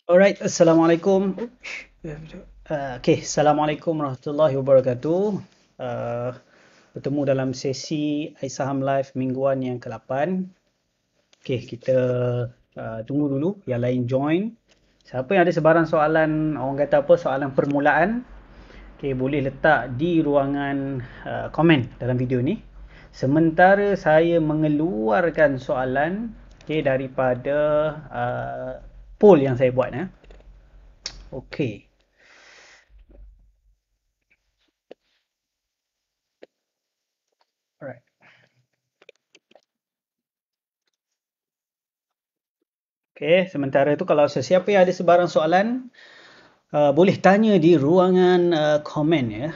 Alright, Assalamualaikum. Assalamualaikum warahmatullahi wabarakatuh. Uh, Bertemu dalam sesi iSaham Live mingguan yang ke-8. Kita tunggu dulu yang lain join. Siapa yang ada sebarang soalan, orang kata apa, soalan permulaan, boleh letak di ruangan komen dalam video ni. Sementara saya mengeluarkan soalan daripada poll yang saya buat. Okey. Alright. Sementara itu kalau sesiapa yang ada sebarang soalan, boleh tanya di ruangan komen ya.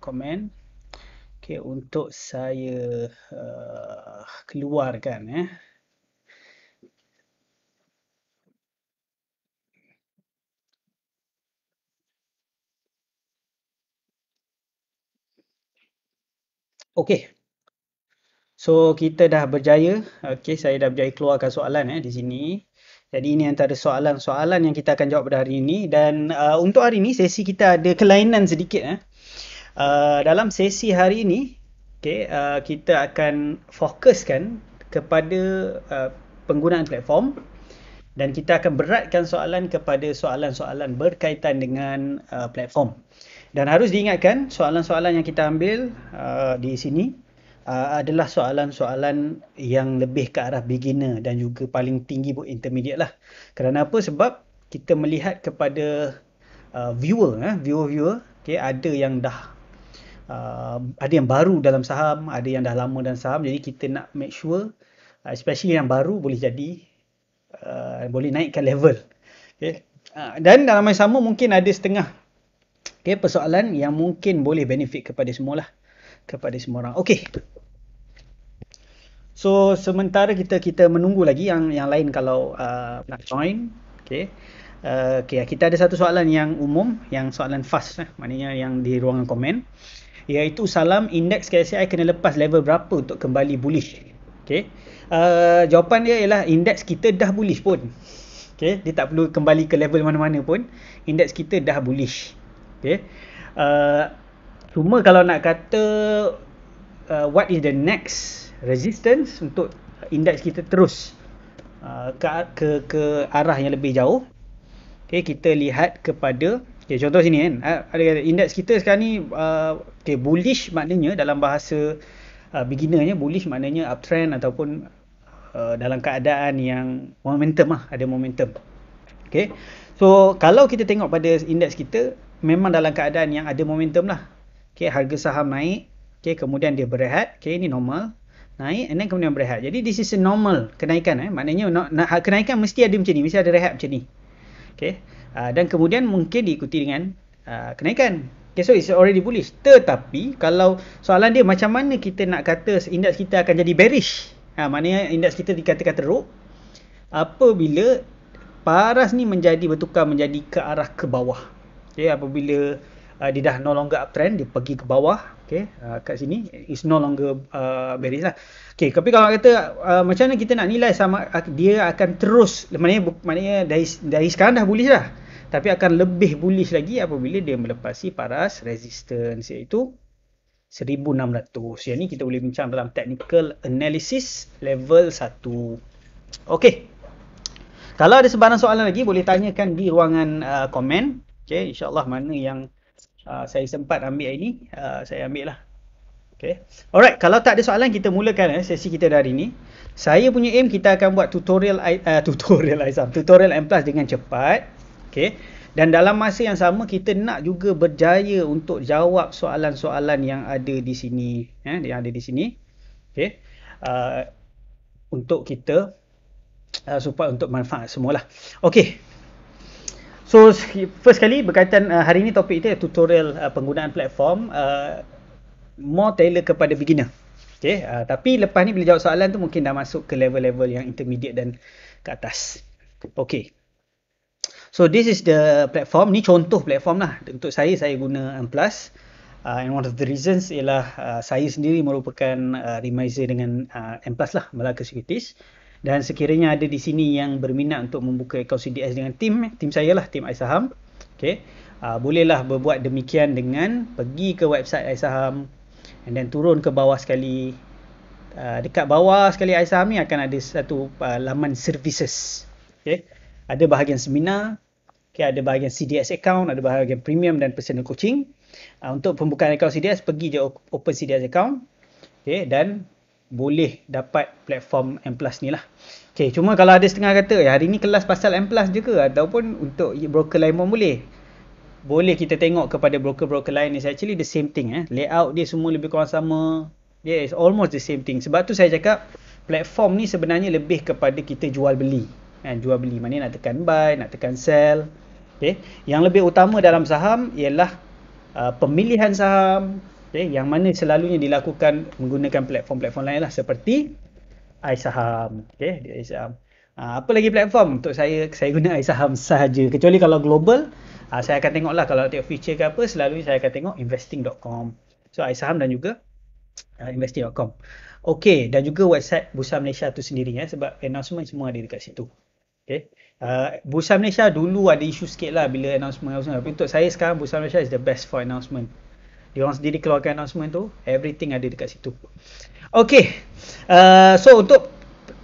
Komen. Untuk saya keluarkan ya. Okey. So kita dah berjaya. Saya dah berjaya keluarkan soalan di sini. Jadi ini antara soalan-soalan yang kita akan jawab pada hari ini, dan untuk hari ini sesi kita ada kelainan sedikit. Dalam sesi hari ini, kita akan fokuskan kepada penggunaan platform, dan kita akan beratkan soalan kepada soalan-soalan berkaitan dengan platform. Dan harus diingatkan, soalan-soalan yang kita ambil di sini adalah soalan-soalan yang lebih ke arah beginner dan juga paling tinggi pun intermediate lah. Kerana apa? Sebab kita melihat kepada viewer, ada yang dah ada yang baru dalam saham, ada yang dah lama dalam saham. Jadi kita nak make sure, especially yang baru, boleh jadi boleh naikkan level. Dan dalam masa sama mungkin ada setengah persoalan yang mungkin boleh benefit kepada semua lah, kepada semua orang. So sementara kita menunggu lagi yang lain kalau nak join. Kita ada satu soalan yang umum, yang soalan fast maknanya yang di ruangan komen, iaitu salam indeks KSI kena lepas level berapa untuk kembali bullish. Jawapan dia ialah indeks kita dah bullish pun. Dia tak perlu kembali ke level mana-mana pun, indeks kita dah bullish. Cuma kalau nak kata what is the next resistance untuk indeks kita terus ke arah yang lebih jauh, kita lihat kepada contoh sini kan, ada indeks kita sekarang ni bullish, maknanya dalam bahasa beginnernya, bullish maknanya uptrend ataupun dalam keadaan yang momentum lah, ada momentum. So kalau kita tengok pada indeks kita, memang dalam keadaan yang ada momentum lah. Harga saham naik, kemudian dia berehat, ini normal, naik and then kemudian berehat. Jadi this is a normal kenaikan. Maknanya kenaikan mesti ada macam ni, mesti ada rehat macam ni. Dan kemudian mungkin diikuti dengan kenaikan. So it's already bullish. Tetapi kalau soalan dia macam mana kita nak kata indeks kita akan jadi bearish, maknanya indeks kita dikatakan teruk apabila paras ni bertukar menjadi ke arah ke bawah. Apabila dia dah no longer uptrend, dia pergi ke bawah. Kat sini is no longer bearish lah. Tapi kalau kata macam mana kita nak nilai sama dia akan terus, maknanya dari sekarang dah bullish dah, tapi akan lebih bullish lagi apabila dia melepasi paras resistance, iaitu 1600. Yang ni kita boleh bincang dalam technical analysis level 1. Kalau ada sebarang soalan lagi, boleh tanyakan di ruangan komen. InsyaAllah mana yang saya sempat ambil ini, saya ambil lah. Alright, kalau tak ada soalan, kita mulakan sesi kita dari ini. Saya punya aim, kita akan buat tutorial M Plus dengan cepat. Dan dalam masa yang sama, kita nak juga berjaya untuk jawab soalan-soalan yang ada di sini. Yang ada di sini. Untuk kita supaya untuk manfaat semualah. Okey. So first kali berkaitan hari ni topik kita tutorial penggunaan platform more tailor kepada beginner. Okay, tapi lepas ni bila jawab soalan tu mungkin dah masuk ke level-level yang intermediate dan ke atas. Okay. So this is the platform. Ni contoh platform lah. Untuk saya guna Amplas. And one of the reasons ialah saya sendiri merupakan remiser dengan Amplas lah, Melaka Securities. Dan sekiranya ada di sini yang berminat untuk membuka akaun CDS dengan tim saya lah, tim iSaham. Okay. Bolehlah berbuat demikian dengan pergi ke website iSaham. And then turun ke bawah sekali. Dekat bawah sekali iSaham ni akan ada satu laman services. Okay. Ada bahagian seminar. Okay, ada bahagian CDS account. Ada bahagian premium dan personal coaching. Untuk pembukaan akaun CDS, pergi je open CDS account. Okay, dan boleh dapat platform Amplas ni lah. Okay, cuma kalau ada setengah kata, hari ni kelas pasal Amplas je ke? Ataupun untuk broker lain pun boleh. Boleh kita tengok kepada broker-broker lain ni, actually the same thing. Layout dia semua lebih kurang sama. Yeah, it's almost the same thing. Sebab tu saya cakap platform ni sebenarnya lebih kepada kita jual beli. Jual beli, maknanya nak tekan buy, nak tekan sell. Okay. Yang lebih utama dalam saham ialah pemilihan saham. Okay. Yang mana selalunya dilakukan menggunakan platform-platform lain lah, seperti iSaham. Okay. iSaham. Apa lagi platform? Untuk saya guna iSaham sahaja. Kecuali kalau global, saya akan tengok lah, kalau tengok feature ke apa, selalunya saya akan tengok investing.com. So iSaham dan juga investing.com. Okey, dan juga website Bursa Malaysia tu sendiri, sebab announcement semua ada dekat situ. Okay. Bursa Malaysia dulu ada isu sikit lah bila announcement. Tapi untuk saya sekarang Bursa Malaysia is the best for announcement. Dia orang sendiri keluarkan announcement tu, everything ada dekat situ. Okay, so untuk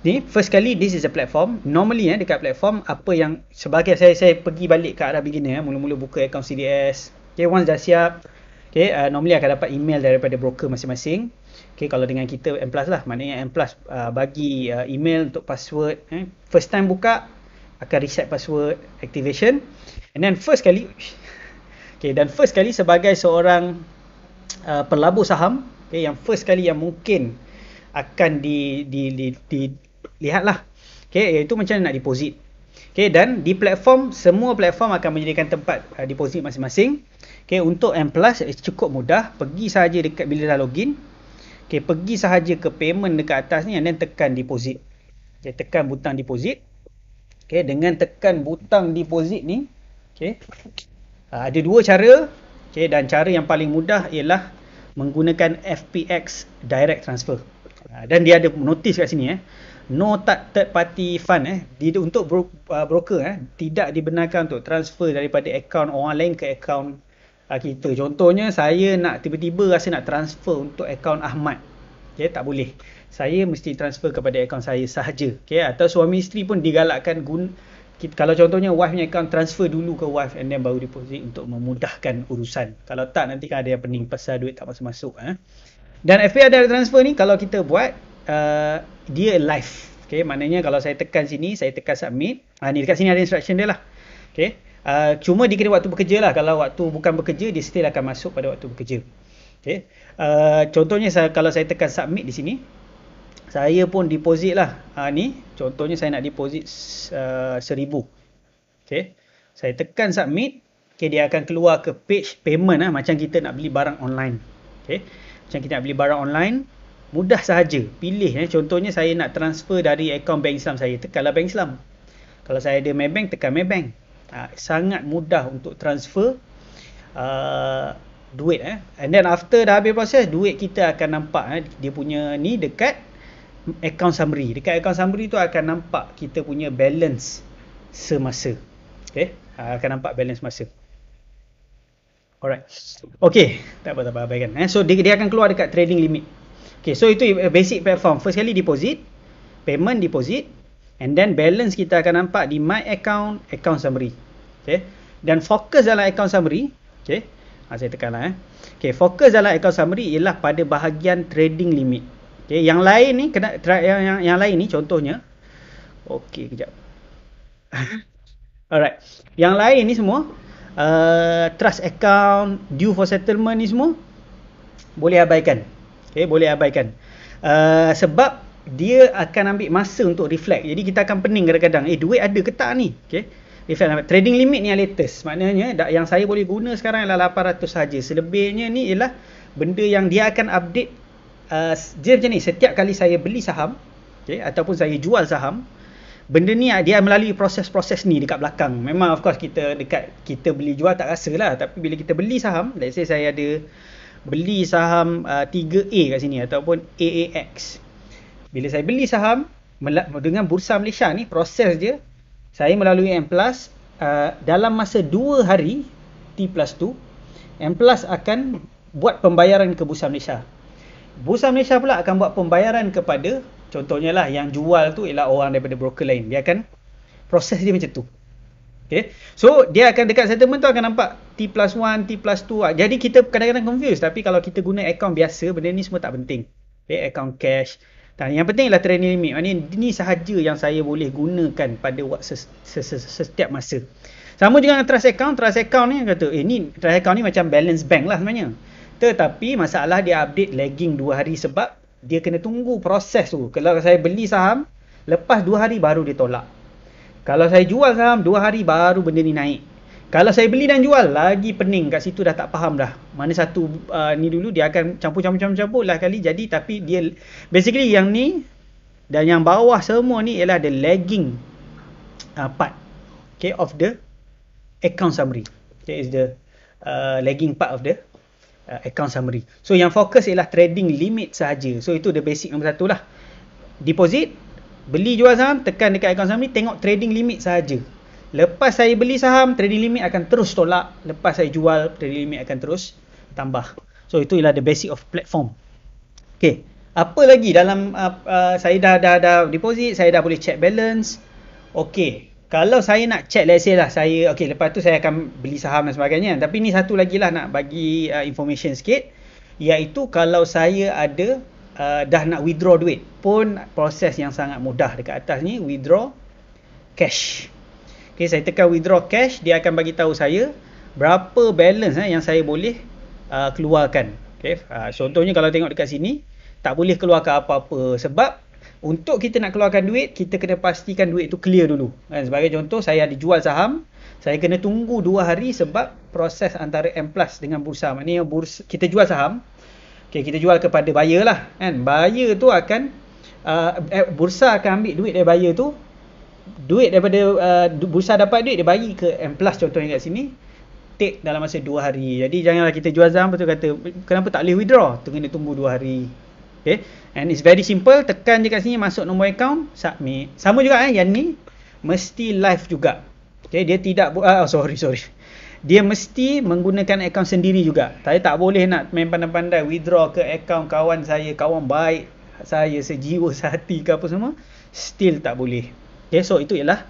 ni first kali, this is a platform. Normally dekat platform, apa yang sebagai saya pergi balik ke arah beginner, mula-mula buka account CDS. Okay, once dah siap, okay, normally akan dapat email daripada broker masing-masing. Okay, kalau dengan kita Amplas lah, maknanya Amplas bagi email untuk password. First time buka akan reset password, activation. And then first kali sebagai seorang pelabur saham, okay, yang first kali yang mungkin akan dilihat lah, okay, iaitu macam mana nak deposit. Okay, dan di platform, semua platform akan menyediakan tempat deposit masing-masing. Okay, untuk Amplas cukup mudah, pergi sahaja dekat bila dah login. Okay, pergi sahaja ke payment dekat atas ni, and then tekan deposit. Okay, tekan butang deposit. Okay, dengan tekan butang deposit ni, okay, ada dua cara. Okay, dan cara yang paling mudah ialah menggunakan FPX Direct Transfer. Dan dia ada notis kat sini, no third party fund, untuk broker, tidak dibenarkan untuk transfer daripada akaun orang lain ke akaun kita. Contohnya saya nak tiba-tiba rasa nak transfer untuk akaun Ahmad, okay, tak boleh. Saya mesti transfer kepada akaun saya sahaja. Okay, atau suami isteri pun digalakkan kalau contohnya wife punya akaun, transfer dulu ke wife and then baru deposit untuk memudahkan urusan. Kalau tak, nanti kan ada yang pening pasal duit tak masuk-masuk. Dan FPI Direct Transfer ni kalau kita buat, dia live. Okay, maknanya kalau saya tekan sini, saya tekan submit. Ni dekat sini ada instruction dia lah. Okay. Cuma dia kira waktu bekerja lah. Kalau waktu bukan bekerja, dia still akan masuk pada waktu bekerja. Okay. Contohnya kalau saya tekan submit di sini, saya pun deposit lah. Ni contohnya saya nak deposit 1,000. Okay. Saya tekan submit. Okay, dia akan keluar ke page payment, macam kita nak beli barang online. Okay. Macam kita nak beli barang online, mudah sahaja. Pilih, contohnya saya nak transfer dari akaun Bank Islam saya, tekanlah Bank Islam. Kalau saya ada Maybank, tekan Maybank. Sangat mudah untuk transfer duit. And then after dah habis proses, duit kita akan nampak dia punya ni dekat account summary. Dekat account summary tu akan nampak kita punya balance semasa. Okay, akan nampak balance masa. Alright. Okay, tak apa abaikan. So dia akan keluar dekat trading limit. Okay, so itu basic platform. First kali deposit, payment deposit, and then balance kita akan nampak di my account, account summary. Okay, dan fokus dalam account summary. Okay, saya tekanlah. Okay, fokus dalam account summary ialah pada bahagian trading limit. Okay, yang lain ni yang lain ni contohnya. Okay, kejap. Alright, yang lain ni semua trust account, due for settlement ni semua boleh abaikan. Okay, boleh abaikan. Sebab dia akan ambil masa untuk reflect. Jadi kita akan pening kadang-kadang, duit ada ke tak ni? Okay. Reflect. Trading limit ni yang latest. Maknanya yang saya boleh guna sekarang ialah 800 saja. Selebihnya ni ialah benda yang dia akan update. Dia macam ni, setiap kali saya beli saham, okay, ataupun saya jual saham, benda ni dia melalui proses-proses ni dekat belakang. Memang of course kita beli jual tak rasa lah. Tapi bila kita beli saham, let's say saya ada beli saham 3A kat sini ataupun AAX. Bila saya beli saham dengan Bursa Malaysia ni, proses dia, saya melalui M+, dalam masa 2 hari T+2, M+ akan buat pembayaran ke Bursa Malaysia. Bursa Malaysia pula akan buat pembayaran kepada, contohnya lah, yang jual tu ialah orang daripada broker lain. Dia akan, proses dia macam tu. Okay. So, dia akan dekat settlement tu akan nampak T+1, T+2. Jadi, kita kadang-kadang confused. Tapi kalau kita guna akaun biasa, benda ni semua tak penting. Okay, akaun cash. Dan yang penting ialah trading limit. Maksudnya, ini sahaja yang saya boleh gunakan pada setiap masa. Sama juga dengan trust account. Trust account ni kata, ni trust account ni macam balance bank lah sebenarnya. Tetapi masalah dia update lagging 2 hari sebab dia kena tunggu proses tu. Kalau saya beli saham, lepas 2 hari baru dia tolak. Kalau saya jual saham, 2 hari baru benda ni naik. Kalau saya beli dan jual, lagi pening. Kat situ dah tak faham dah. Mana satu ni dulu, dia akan campur lah kali. Jadi, tapi dia, basically yang ni dan yang bawah semua ni ialah the lagging part, okay, of the account summary. Okay, is the lagging part of the account summary. So, yang fokus ialah trading limit sahaja. So, itu the basic nombor 1 lah. Deposit, beli jual saham, tekan dekat account summary, tengok trading limit sahaja. Lepas saya beli saham, trading limit akan terus tolak. Lepas saya jual, trading limit akan terus tambah. So, itu ialah the basic of platform. Okay. Apa lagi dalam saya dah deposit, saya dah boleh check balance. Okay. Kalau saya nak check, let's say lah, okay, lepas tu saya akan beli saham dan sebagainya. Tapi ni satu lagi lah nak bagi information sikit. Iaitu kalau saya ada dah nak withdraw duit pun, proses yang sangat mudah dekat atas ni, withdraw cash. Okay, saya tekan withdraw cash, dia akan bagi tahu saya berapa balance yang saya boleh keluarkan. Okay, contohnya kalau tengok dekat sini, tak boleh keluarkan apa-apa sebab untuk kita nak keluarkan duit, kita kena pastikan duit tu clear dulu. Sebagai contoh, saya ada jual saham, saya kena tunggu 2 hari sebab proses antara M+ dengan bursa. Maknanya kita jual saham, okay, kita jual kepada buyer lah, kan. Buyer tu akan bursa akan ambil duit dari buyer tu. Duit daripada bursa dapat duit, dia bagi ke M+, contohnya kat sini, take dalam masa 2 hari. Jadi janganlah kita jual saham betul kata kenapa tak boleh withdraw, kena tunggu 2 hari. Okay, and it's very simple. Tekan je kat sini, masuk nombor account, submit. Sama juga yang ni mesti live juga. Okay, dia tidak sorry dia mesti menggunakan account sendiri juga. Saya tak boleh nak main pandai-pandai withdraw ke account kawan saya, kawan baik saya, sejiwa sehati ke apa semua, still tak boleh. Okay, so itu ialah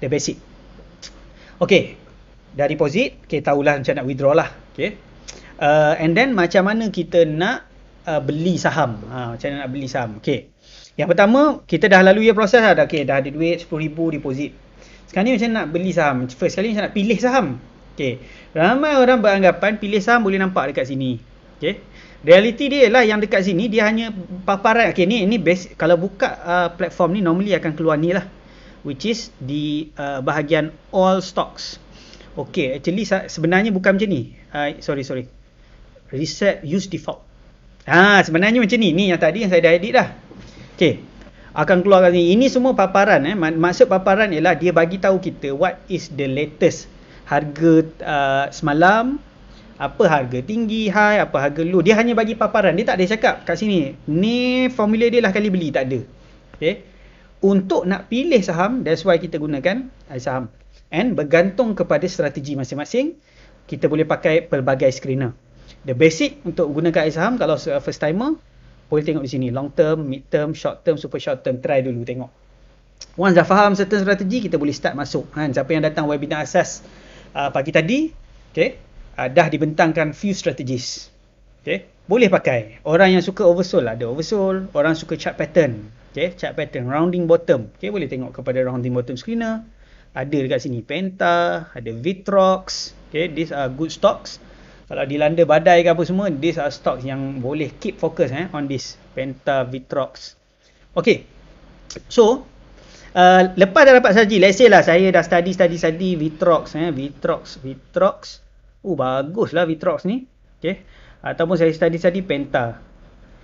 the basic. Okay, dah deposit, okay, tahulah macam nak withdraw lah. Okay, and then macam mana kita nak beli saham. Macam mana nak beli saham. Okay, yang pertama, kita dah lalui proses dah. Okay, dah ada duit 10,000 deposit. Sekarang ni macam nak beli saham. First kali macam nak pilih saham. Okay, ramai orang beranggapan pilih saham boleh nampak dekat sini. Okay, realiti dia ialah yang dekat sini dia hanya paparan. Okay, ni basic. Kalau buka platform ni, normally akan keluar ni lah, which is di bahagian all stocks. Okay, actually sebenarnya bukan macam ni. Sorry. Reset use default. Sebenarnya macam ni. Ni yang tadi yang saya dah edit dah. Okay, akan keluar kat sini. Ini semua paparan. Maksud paparan ialah dia bagi tahu kita what is the latest harga semalam, apa harga tinggi, high, apa harga low. Dia hanya bagi paparan. Dia tak ada cakap kat sini, ni formula dia lah kali beli. Tak ada. Okay, untuk nak pilih saham, that's why kita gunakan saham. And bergantung kepada strategi masing-masing, kita boleh pakai pelbagai screener. The basic untuk gunakan saham, kalau first timer, boleh tengok di sini. Long term, mid term, short term, super short term. Try dulu tengok. Once dah faham certain strategi, kita boleh start masuk. Siapa yang datang webinar asas pagi tadi, okay, dah dibentangkan few strategies. Okay, boleh pakai. Orang yang suka oversold, ada oversold. Orang suka chart pattern. Okay, chart pattern, rounding bottom. Okay, boleh tengok kepada rounding bottom screener. Ada dekat sini Penta, ada Vitrox. Okay, these are good stocks. Kalau dilanda badai ke apa semua, these are stocks yang boleh keep focus on this Penta, Vitrox. Okay. So, lepas dah dapat strategi, let's say lah saya dah study Vitrox, Vitrox. Baguslah Vitrox ni. Okay. Ataupun saya study Penta.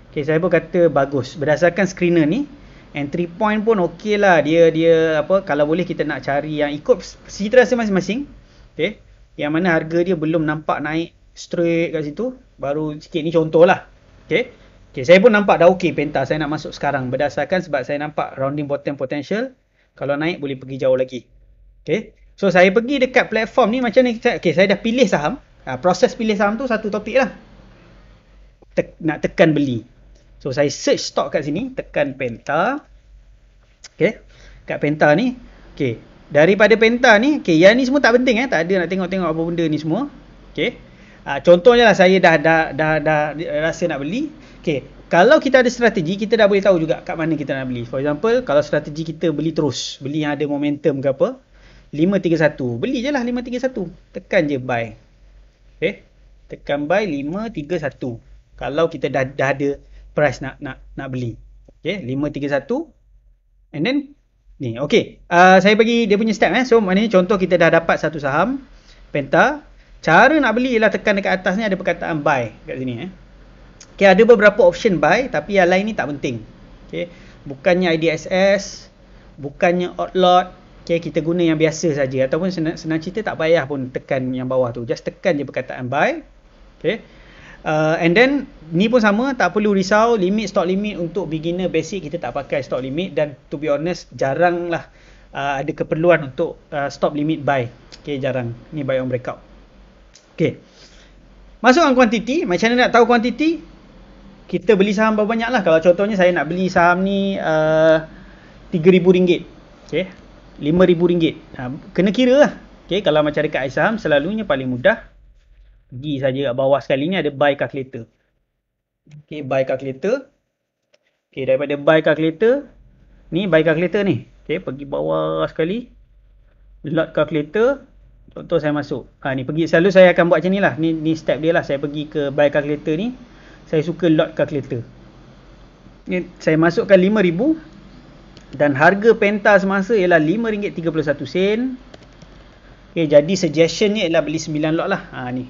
Okay, saya pun kata bagus. Berdasarkan screener ni, entry point pun okey lah. Dia apa, kalau boleh kita nak cari yang ikut cita rasa masing-masing. Okay. Yang mana harga dia belum nampak naik straight kat situ. Baru sikit ni contoh lah. Okay. Okay, saya pun nampak dah okey Penta. Saya nak masuk sekarang. Berdasarkan sebab saya nampak rounding bottom potential. Kalau naik boleh pergi jauh lagi. Okay. So saya pergi dekat platform ni macam ni. Okay, saya dah pilih saham. Proses pilih saham tu satu topik lah. Nak tekan beli. So saya search stock kat sini, tekan Penta. Okay. Kat Penta ni. Okay. Daripada Penta ni, okay, yang ni semua tak penting tak ada nak tengok-tengok apa benda ni semua. Okay. Contohnya lah saya dah rasa nak beli. Okay. Kalau kita ada strategi, kita dah boleh tahu juga kat mana kita nak beli. For example, kalau strategi kita beli terus, beli yang ada momentum ke apa, 531. Beli je lah 531. Tekan je buy. Okay. Tekan buy 531. Kalau kita dah ada price nak beli. Okay, 531. And then ni, okay. Saya bagi dia punya step So, maknanya contoh kita dah dapat satu saham Penta. Cara nak beli ialah tekan dekat atas ni ada perkataan buy kat sini Okay, ada beberapa option buy tapi yang lain ni tak penting. Okay, bukannya IDSS, bukannya outlot. Okay, kita guna yang biasa saja ataupun senang cerita tak payah pun tekan yang bawah tu. Just tekan je perkataan buy. Okay. And then ni pun sama, tak perlu risau stock limit untuk beginner basic kita tak pakai stock limit dan to be honest jarang lah ada keperluan untuk stop limit buy. Okay, jarang. Ni buy on breakout. Okay, masukkan kuantiti. Macam mana nak tahu kuantiti? Kita beli saham berapa banyak lah. Kalau contohnya saya nak beli saham ni RM3,000. Okay, RM5,000. Kena kira lah. Okay, kalau macam dekat iSaham selalunya paling mudah pergi saja kat bawah sekali ni ada buy calculator. Okay, buy calculator. Okay, daripada buy calculator, ni buy calculator ni. Okay, pergi bawah sekali. Lot calculator. Contoh saya masuk. Ni pergi, selalu saya akan buat macam ni lah. Ni step dia lah. Saya pergi ke buy calculator ni. Saya suka lot calculator. Ni, saya masukkan 5,000. Dan harga Penta semasa ialah RM5.31. Okay, jadi suggestionnya ialah beli 9 lot lah. Ni.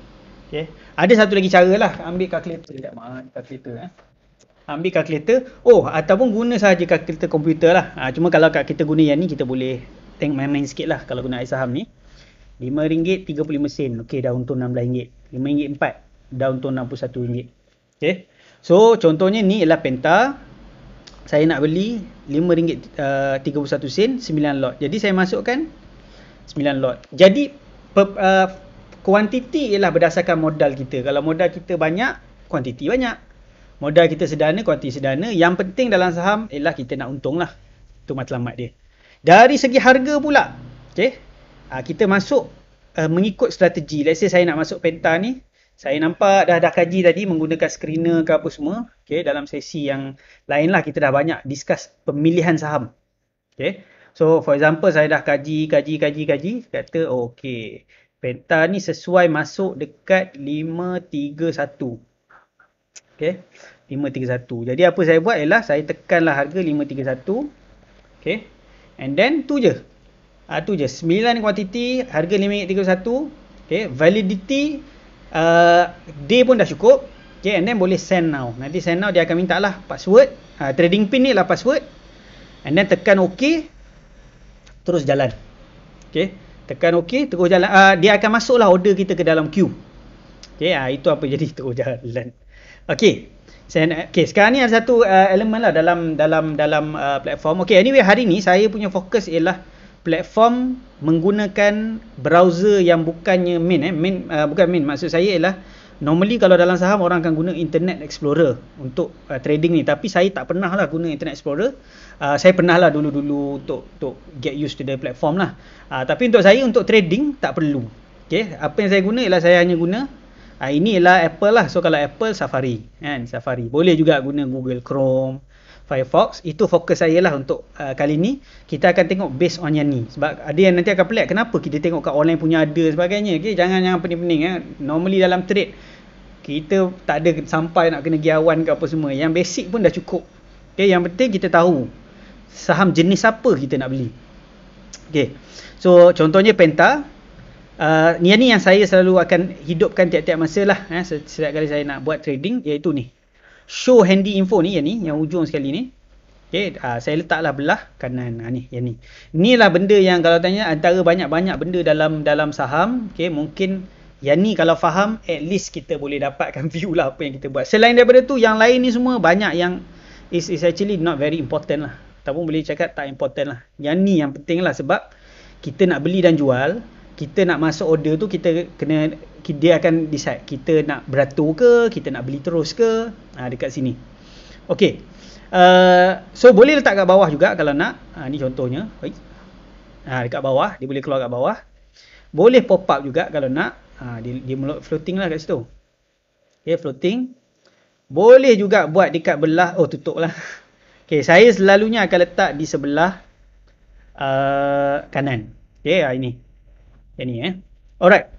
Okay. Ada satu lagi cara lah. Ambil kalkulator. Kalkulator. Ambil kalkulator. Ataupun guna sahaja kalkulator komputer lah. Cuma kalau kita guna yang ni, kita boleh tengok main-main sikit lah. Kalau guna saham ni. RM5.35. Okay, dah untung RM16. RM5.4. Dah untung RM61. Okay. So, contohnya ni ialah Penta. Saya nak beli RM5.31. 9 lot. Jadi, saya masukkan 9 lot. Jadi, kuantiti ialah berdasarkan modal kita. Kalau modal kita banyak, kuantiti banyak. Modal kita sederhana, kuantiti sederhana. Yang penting dalam saham ialah kita nak untung lah. Itu matlamat dia. Dari segi harga pula. Okay. Kita masuk mengikut strategi. Let's say saya nak masuk Penta ni. Saya nampak dah kaji tadi menggunakan screener ke apa semua. Okay. Dalam sesi yang lain lah kita dah banyak discuss pemilihan saham. Okay. So for example saya dah kaji. Kata okay. Penta ni sesuai masuk dekat 531. Okay. 531. Jadi apa saya buat ialah saya tekanlah harga 531. Okay. And then tu je. Tu je. 9 kuantiti, harga RM5.31. Okay. Validity day pun dah cukup. Okay. And then boleh send now. Nanti send now dia akan minta lah password. Trading pin ni lah password. And then tekan OK. Terus jalan. Okay. Tekan OK, terus jalan. Dia akan masuklah order kita ke dalam queue. Okay, itu apa jadi terus jalan. Okay. Sekarang ni ada satu elemen lah dalam platform. Okay, anyway hari ni saya punya fokus ialah platform menggunakan browser yang bukannya main. Bukan main. Maksud saya ialah normally kalau dalam saham orang akan guna Internet Explorer untuk trading ni. Tapi saya tak pernah lah guna Internet Explorer. Saya pernah lah dulu untuk get used to the platform lah. Tapi untuk saya, untuk trading, tak perlu. Okay. Apa yang saya guna ialah saya hanya guna, ini ialah Apple lah. So, kalau Apple, Safari. Safari. Boleh juga guna Google Chrome, Firefox. Itu fokus saya lah untuk kali ni. Kita akan tengok based on yang ni. Sebab ada yang nanti akan pelik. Kenapa kita tengok kat online punya ada sebagainya. Okay. Jangan pening-pening. Normally dalam trade, kita tak ada sampai nak kena giawan ke apa semua. Yang basic pun dah cukup. Okay, yang penting kita tahu saham jenis apa kita nak beli. Okay, so contohnya Penta. Ni yang saya selalu akan hidupkan tiap-tiap masa lah, setiap kali saya nak buat trading, iaitu ni show handy info ni, yang ujung sekali ni. Okay, saya letaklah belah kanan. Ni lah benda yang kalau tanya antara banyak-banyak benda dalam saham. Okay, mungkin yang ni kalau faham, at least kita boleh dapatkan view lah apa yang kita buat. Selain daripada tu, yang lain ni semua banyak yang is actually not very important lah, ataupun boleh cakap tak important lah. Yang ni yang penting lah, sebab kita nak beli dan jual, kita nak masuk order tu, kita kena, dia akan decide kita nak beratur ke, kita nak beli terus ke, dekat sini. Okay, so boleh letak kat bawah juga kalau nak. Ni contohnya, dekat bawah, dia boleh keluar kat bawah. Boleh pop up juga kalau nak. Dia floating lah kat situ. Okay, floating. Boleh juga buat dekat belah, tutup lah. Okay, saya selalunya akan letak di sebelah kanan. Okay, ini. Yang ni alright.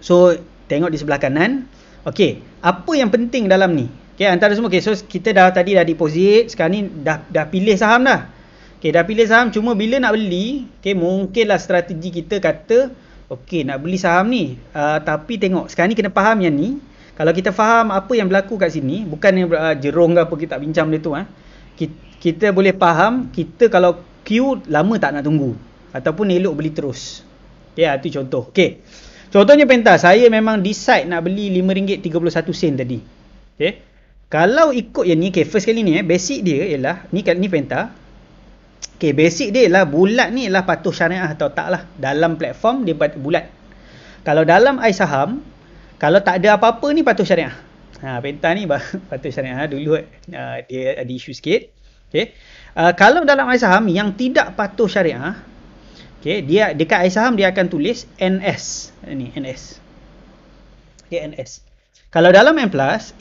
So tengok di sebelah kanan. Okay, apa yang penting dalam ni? Okay, antara semua. Okay, so kita tadi dah deposit. Sekarang ni dah pilih saham dah. Okay, dah pilih saham. Cuma bila nak beli, okay, mungkinlah strategi kita kata, okay, nak beli saham ni, tapi tengok sekarang ni kena faham yang ni. Kalau kita faham apa yang berlaku kat sini, bukan jerung ke apa, kita tak bincang benda tu. Kita boleh faham, kita kalau queue lama tak nak tunggu, ataupun elok beli terus. Ya, itu contoh. Okay, contohnya Penta, saya memang decide nak beli RM5.31 tadi. Okay, kalau ikut yang ni, okay, first kali ni basic dia ialah ni Penta. Okay, basic dia ialah bulat ni ialah patuh syariah atau tak lah. Dalam platform dia bulat. Kalau dalam iSaham, kalau tak ada apa-apa ni patuh syariah. Penta ni patuh syariah. Dulu dia ada isu sikit. Okay, kalau dalam iSaham yang tidak patuh syariah, okay, dia dekat iSaham dia akan tulis NS. Ni NS. Okay, NS. Kalau dalam M+,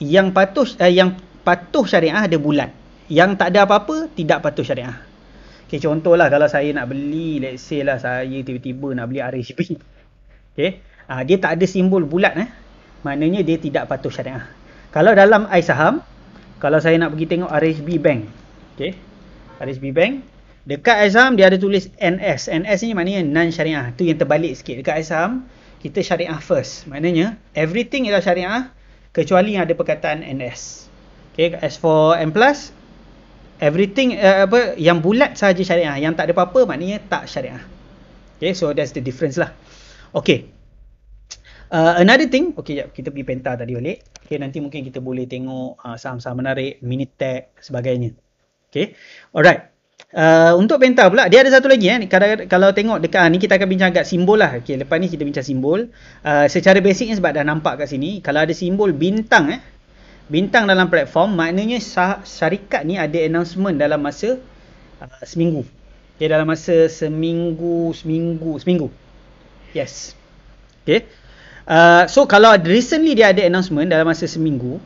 yang patuh syariah ada bulat. Yang tak ada apa-apa tidak patuh syariah. Okay, contohlah kalau saya nak beli, let's say lah saya tiba-tiba nak beli RHB. Okay, dia tak ada simbol bulat, maknanya dia tidak patuh syariah. Kalau dalam iSaham, kalau saya nak pergi tengok RHB Bank, okay, RHB Bank, dekat iSaham dia ada tulis NS. NS ni maknanya non syariah. Tu yang terbalik sikit. Dekat iSaham kita syariah first. Maknanya everything ialah syariah kecuali yang ada perkataan NS. Okay, as for M+, everything yang bulat sahaja syariah, yang tak ada apa-apa maknanya tak syariah. Okay, so that's the difference lah. Okay, another thing. Okay, kita pergi Penta tadi balik. Okay, nanti mungkin kita boleh tengok saham-saham menarik, Minitech, sebagainya. Okay, alright. Untuk Penta pula, dia ada satu lagi. Kalau tengok dekat ni, kita akan bincang kat simbol lah. Okay, lepas ni kita bincang simbol. Secara basicnya sebab dah nampak kat sini, kalau ada simbol bintang, bintang dalam platform, maknanya syarikat ni ada announcement dalam masa seminggu. Okay, dalam masa seminggu. Yes. Okay. So kalau recently dia ada announcement dalam masa seminggu,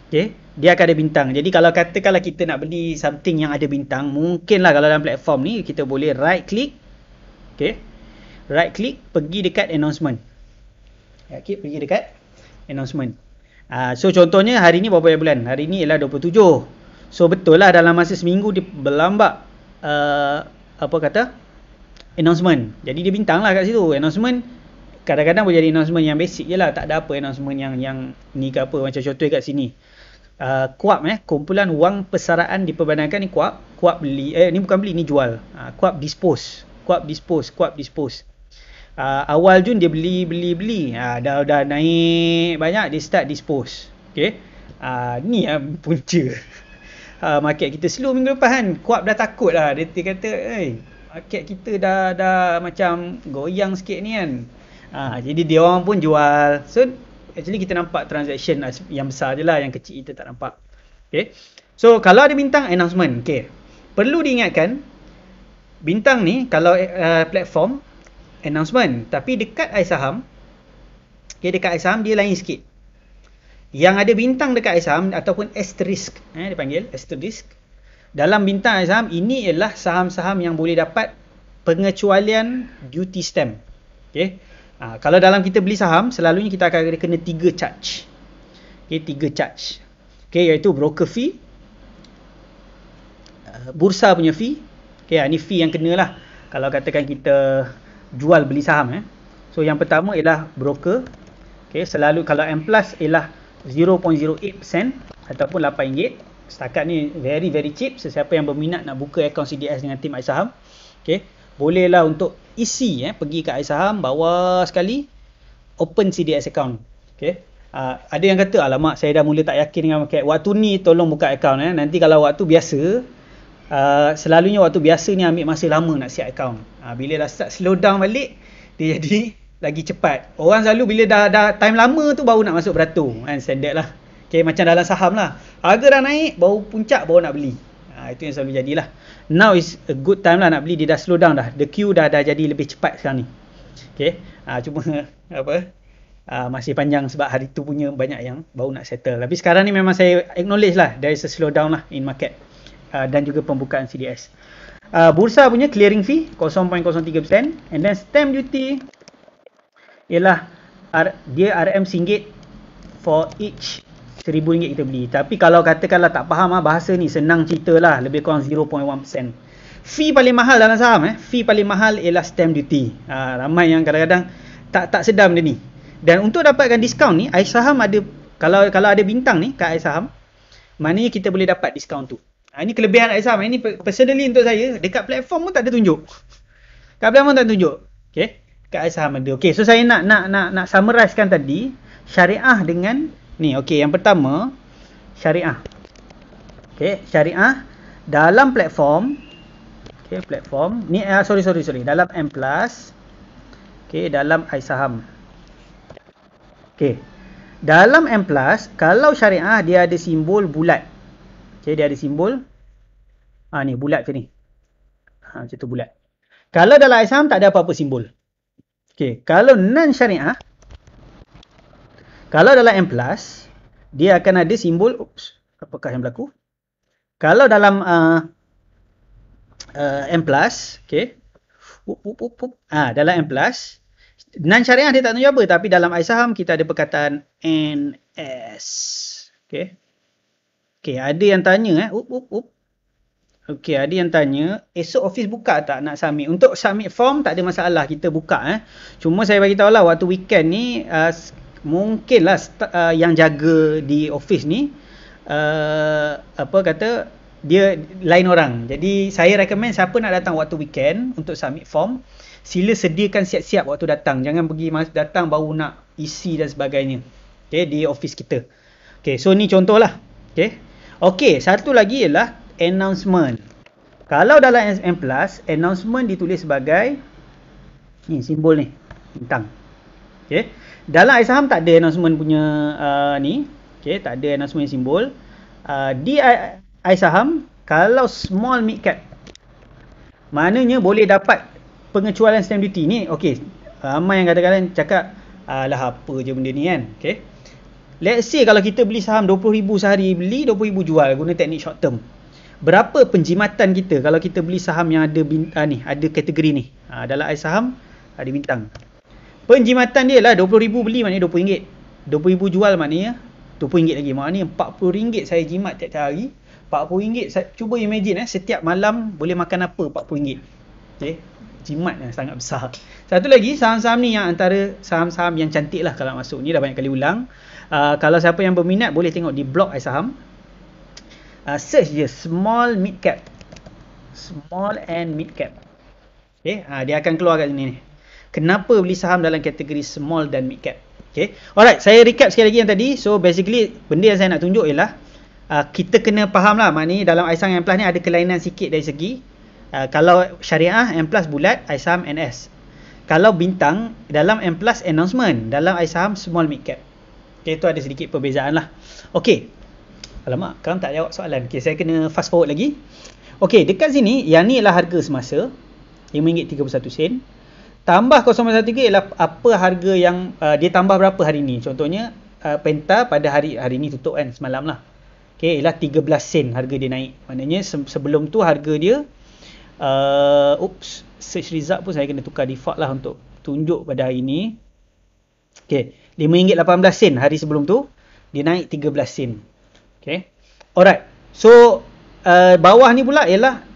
okay, dia akan ada bintang. Jadi kalau katakanlah kita nak beli something yang ada bintang, mungkinlah kalau dalam platform ni kita boleh right click. Okay, right click, pergi dekat announcement. Okay, pergi dekat announcement. So contohnya hari ni berapa bulan? Hari ni ialah 27. So betul lah dalam masa seminggu dia berlambak announcement. Jadi dia bintang lah kat situ. Announcement kadang-kadang boleh jadi announcement yang basic je lah. Tak ada apa announcement yang ni ke apa. Macam contoh kat sini. KUAP, kumpulan wang persaraan diperbankankan ni KUAP. KUAP beli, ni bukan beli, ni jual. KUAP dispose. Awal Jun dia beli. Dah naik banyak, dia start dispose. Okay, ni yang punca market kita slow minggu lepas kan. KUAP dah takut lah. Dia kata market kita dah macam goyang sikit ni kan. Jadi dia orang pun jual. So actually kita nampak transaction yang besar je lah, yang kecil kita tak nampak. Okay, so kalau ada bintang announcement, okay, perlu diingatkan bintang ni kalau platform announcement, tapi dekat iSaham, okay, dekat iSaham dia lain sikit. Yang ada bintang dekat iSaham ataupun asterisk, dia panggil asterisk. Dalam bintang iSaham ini ialah saham-saham yang boleh dapat pengecualian duty stamp. Okay, kalau dalam kita beli saham, selalunya kita akan kena 3 charge. Okay, 3 charge. Okay, iaitu broker fee, bursa punya fee. Okay, ni fee yang kena lah kalau katakan kita jual beli saham. So yang pertama ialah broker. Okay, selalu kalau M plus ialah 0.08% ataupun RM8. Setakat ni very cheap. Sesiapa yang berminat nak buka akaun CDS dengan tim iSaham, okay, bolehlah untuk isi, pergi ke iSaham, bawah sekali open CDS account. Okay. Ada yang kata, alamak saya dah mula tak yakin dengan market, waktu ni tolong buka account. Nanti kalau waktu biasa, selalunya waktu biasa ni ambil masa lama nak siap account. Bila dah start slow down balik, dia jadi lagi cepat. Orang selalu bila dah time lama tu baru nak masuk beratur, standard lah. Okay, macam dalam saham lah, harga dah naik, baru puncak baru nak beli. Itu yang selalu jadilah. Now is a good time lah nak beli. Dia dah slow down dah, the queue dah jadi lebih cepat sekarang ni. Okay, cuma masih panjang sebab hari tu punya banyak yang baru nak settle. Tapi sekarang ni memang saya acknowledge lah, there is a slow down lah in market, dan juga pembukaan CDS. Bursa punya clearing fee 0.03%, and then stamp duty ialah dia RM RM1 for each RM1,000 kita beli. Tapi kalau katakanlah tak faham bahasa ni, senang cerita lah, lebih kurang 0.1%. Fee paling mahal dalam saham, fee paling mahal ialah stamp duty. Ramai yang kadang-kadang tak sedar benda ni. Dan untuk dapatkan diskaun ni, iSaham ada, kalau ada bintang ni kat iSaham, maknanya kita boleh dapat diskaun tu. Ini kelebihan iSaham. Ini personally untuk saya, dekat platform pun tak ada tunjuk. Kat platform tak tunjuk. Okay, kat iSaham ada. Okay, so saya nak summarizekan tadi syariah dengan ni. Okay, yang pertama syariah. Okay, syariah dalam platform. Okay, platform ni sorry dalam M plus. Okay, dalam iSaham. Okay, dalam M plus, kalau syariah dia ada simbol bulat. Okay, dia ada simbol ni bulat tu ni. Macam tu bulat. Kalau dalam iSaham tak ada apa-apa simbol. Okay, kalau non syariah, kalau dalam M plus, dia akan ada simbol, apakah yang berlaku? Kalau dalam M plus, okay, dalam M plus, non syariah dia tak tunjuk apa, tapi dalam iSaham kita ada perkataan NS. Okay. Okay, ada yang tanya, okay, ada yang tanya, esok office buka tak nak submit? Untuk submit form tak ada masalah, kita buka. Cuma saya bagi tahu lah, waktu weekend ni, mungkinlah yang jaga di office ni dia lain orang. Jadi saya recommend siapa nak datang waktu weekend untuk submit form, sila sediakan siap-siap waktu datang. Jangan pergi datang baru nak isi dan sebagainya. Okay, di office kita. Okay, so ni contohlah. Okay, satu lagi ialah announcement. Kalau dalam M plus, announcement ditulis sebagai ni, simbol ni, bintang. Okay, dalam iSaham tak ada announcement punya ni. Okay, tak ada announcement simbol. Di iSaham, kalau small mid cap, maknanya boleh dapat pengecualian stamp duty ni. Okay, ramai yang kadang-kadang cakap, alah apa je benda ni kan. Okay, let's say kalau kita beli saham 20,000 sehari beli, 20,000 jual guna teknik short term. Berapa penjimatan kita kalau kita beli saham yang ada ada kategori ni? Dalam iSaham ada bintang. Penjimatan dia lah 20,000 beli maknanya RM20. 20,000 jual maknanya RM20 lagi. Maknanya RM40 saya jimat tiap hari. RM40, cuba imagine setiap malam boleh makan apa RM40. Okay, jimat yang sangat besar. Satu lagi, saham-saham ni yang antara saham-saham yang cantik lah kalau masuk. Ni dah banyak kali ulang. Kalau siapa yang berminat boleh tengok di blog iSaham. Search je small mid cap. Small and mid cap. Okay, dia akan keluar kat sini ni. Kenapa beli saham dalam kategori small dan mid cap. Okay, alright, saya recap sekali lagi yang tadi. So basically benda yang saya nak tunjuk ialah kita kena faham lah, maknanya dalam iSaham M plus ni ada kelainan sikit dari segi kalau syariah M plus bulat, iSaham NS. Kalau bintang dalam M plus announcement, dalam iSaham small mid cap. Okay, tu ada sedikit perbezaan lah. Okay, alamak, kamu tak jawab soalan. Okay, saya kena fast forward lagi. Okay, dekat sini, yang ni ialah harga semasa RM5.31. Tambah 0.13 ialah apa harga yang dia tambah berapa hari ni. Contohnya Penta pada hari ni tutup kan, semalam lah. Okay, ialah 13 sen harga dia naik. Maknanya sebelum tu harga dia search result pun saya kena tukar default lah untuk tunjuk pada hari ni. Okay, RM5.18 hari sebelum tu, dia naik 13 sen. Okay, alright. So bawah ni pula ialah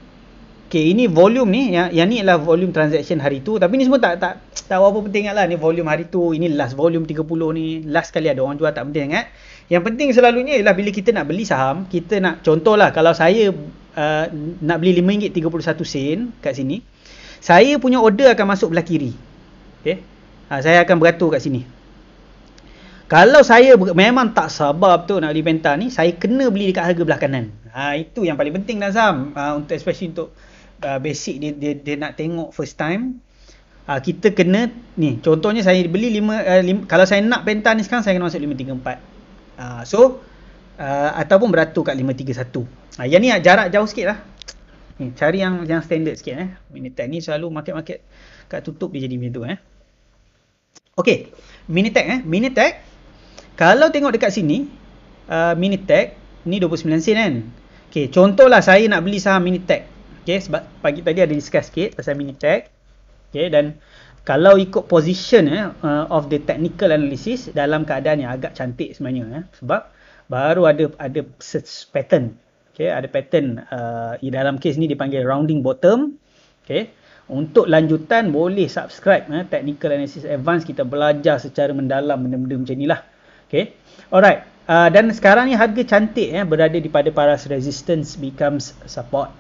ini volume ni, yang ni ialah volume transaction hari tu, tapi ni semua tak apa penting lah. Ni volume hari tu, ini last volume 30 ni, last kali ada orang jual, tak penting sangat. Yang penting selalunya ialah bila kita nak beli saham, kita nak, contohlah kalau saya nak beli RM5.31 kat sini, saya punya order akan masuk belah kiri. Okay? Saya akan beratur kat sini. Kalau saya memang tak sabar betul nak beli Penta ni, saya kena beli dekat harga belah kanan. Itu yang paling penting dalam saham. Untuk especially untuk basic dia nak tengok first time. Kita kena ni, contohnya saya beli 5 kalau saya nak Penta ni sekarang, saya kena masuk 534. Ataupun beratur kat 531. Yang ni jarak jauh sikit lah. Ni, cari yang standard sikit. Minitag ni selalu market kat tutup dia jadi macam tu. Okay, Minitag kalau tengok dekat sini, Minitag ni 29 sen kan. Okay, contohlah saya nak beli saham Minitag. Okay, sebab pagi tadi ada discuss sikit pasal Minitag. Okay, dan kalau ikut position of the technical analysis, dalam keadaan yang agak cantik sebenarnya. Sebab baru ada pattern. Okay, ada pattern. Dalam case ni dipanggil rounding bottom. Okay, untuk lanjutan boleh subscribe Technical Analysis Advanced, kita belajar secara mendalam benda-benda macam ni lah. Okay, alright. Dan sekarang ni harga cantik berada di pada paras resistance becomes support.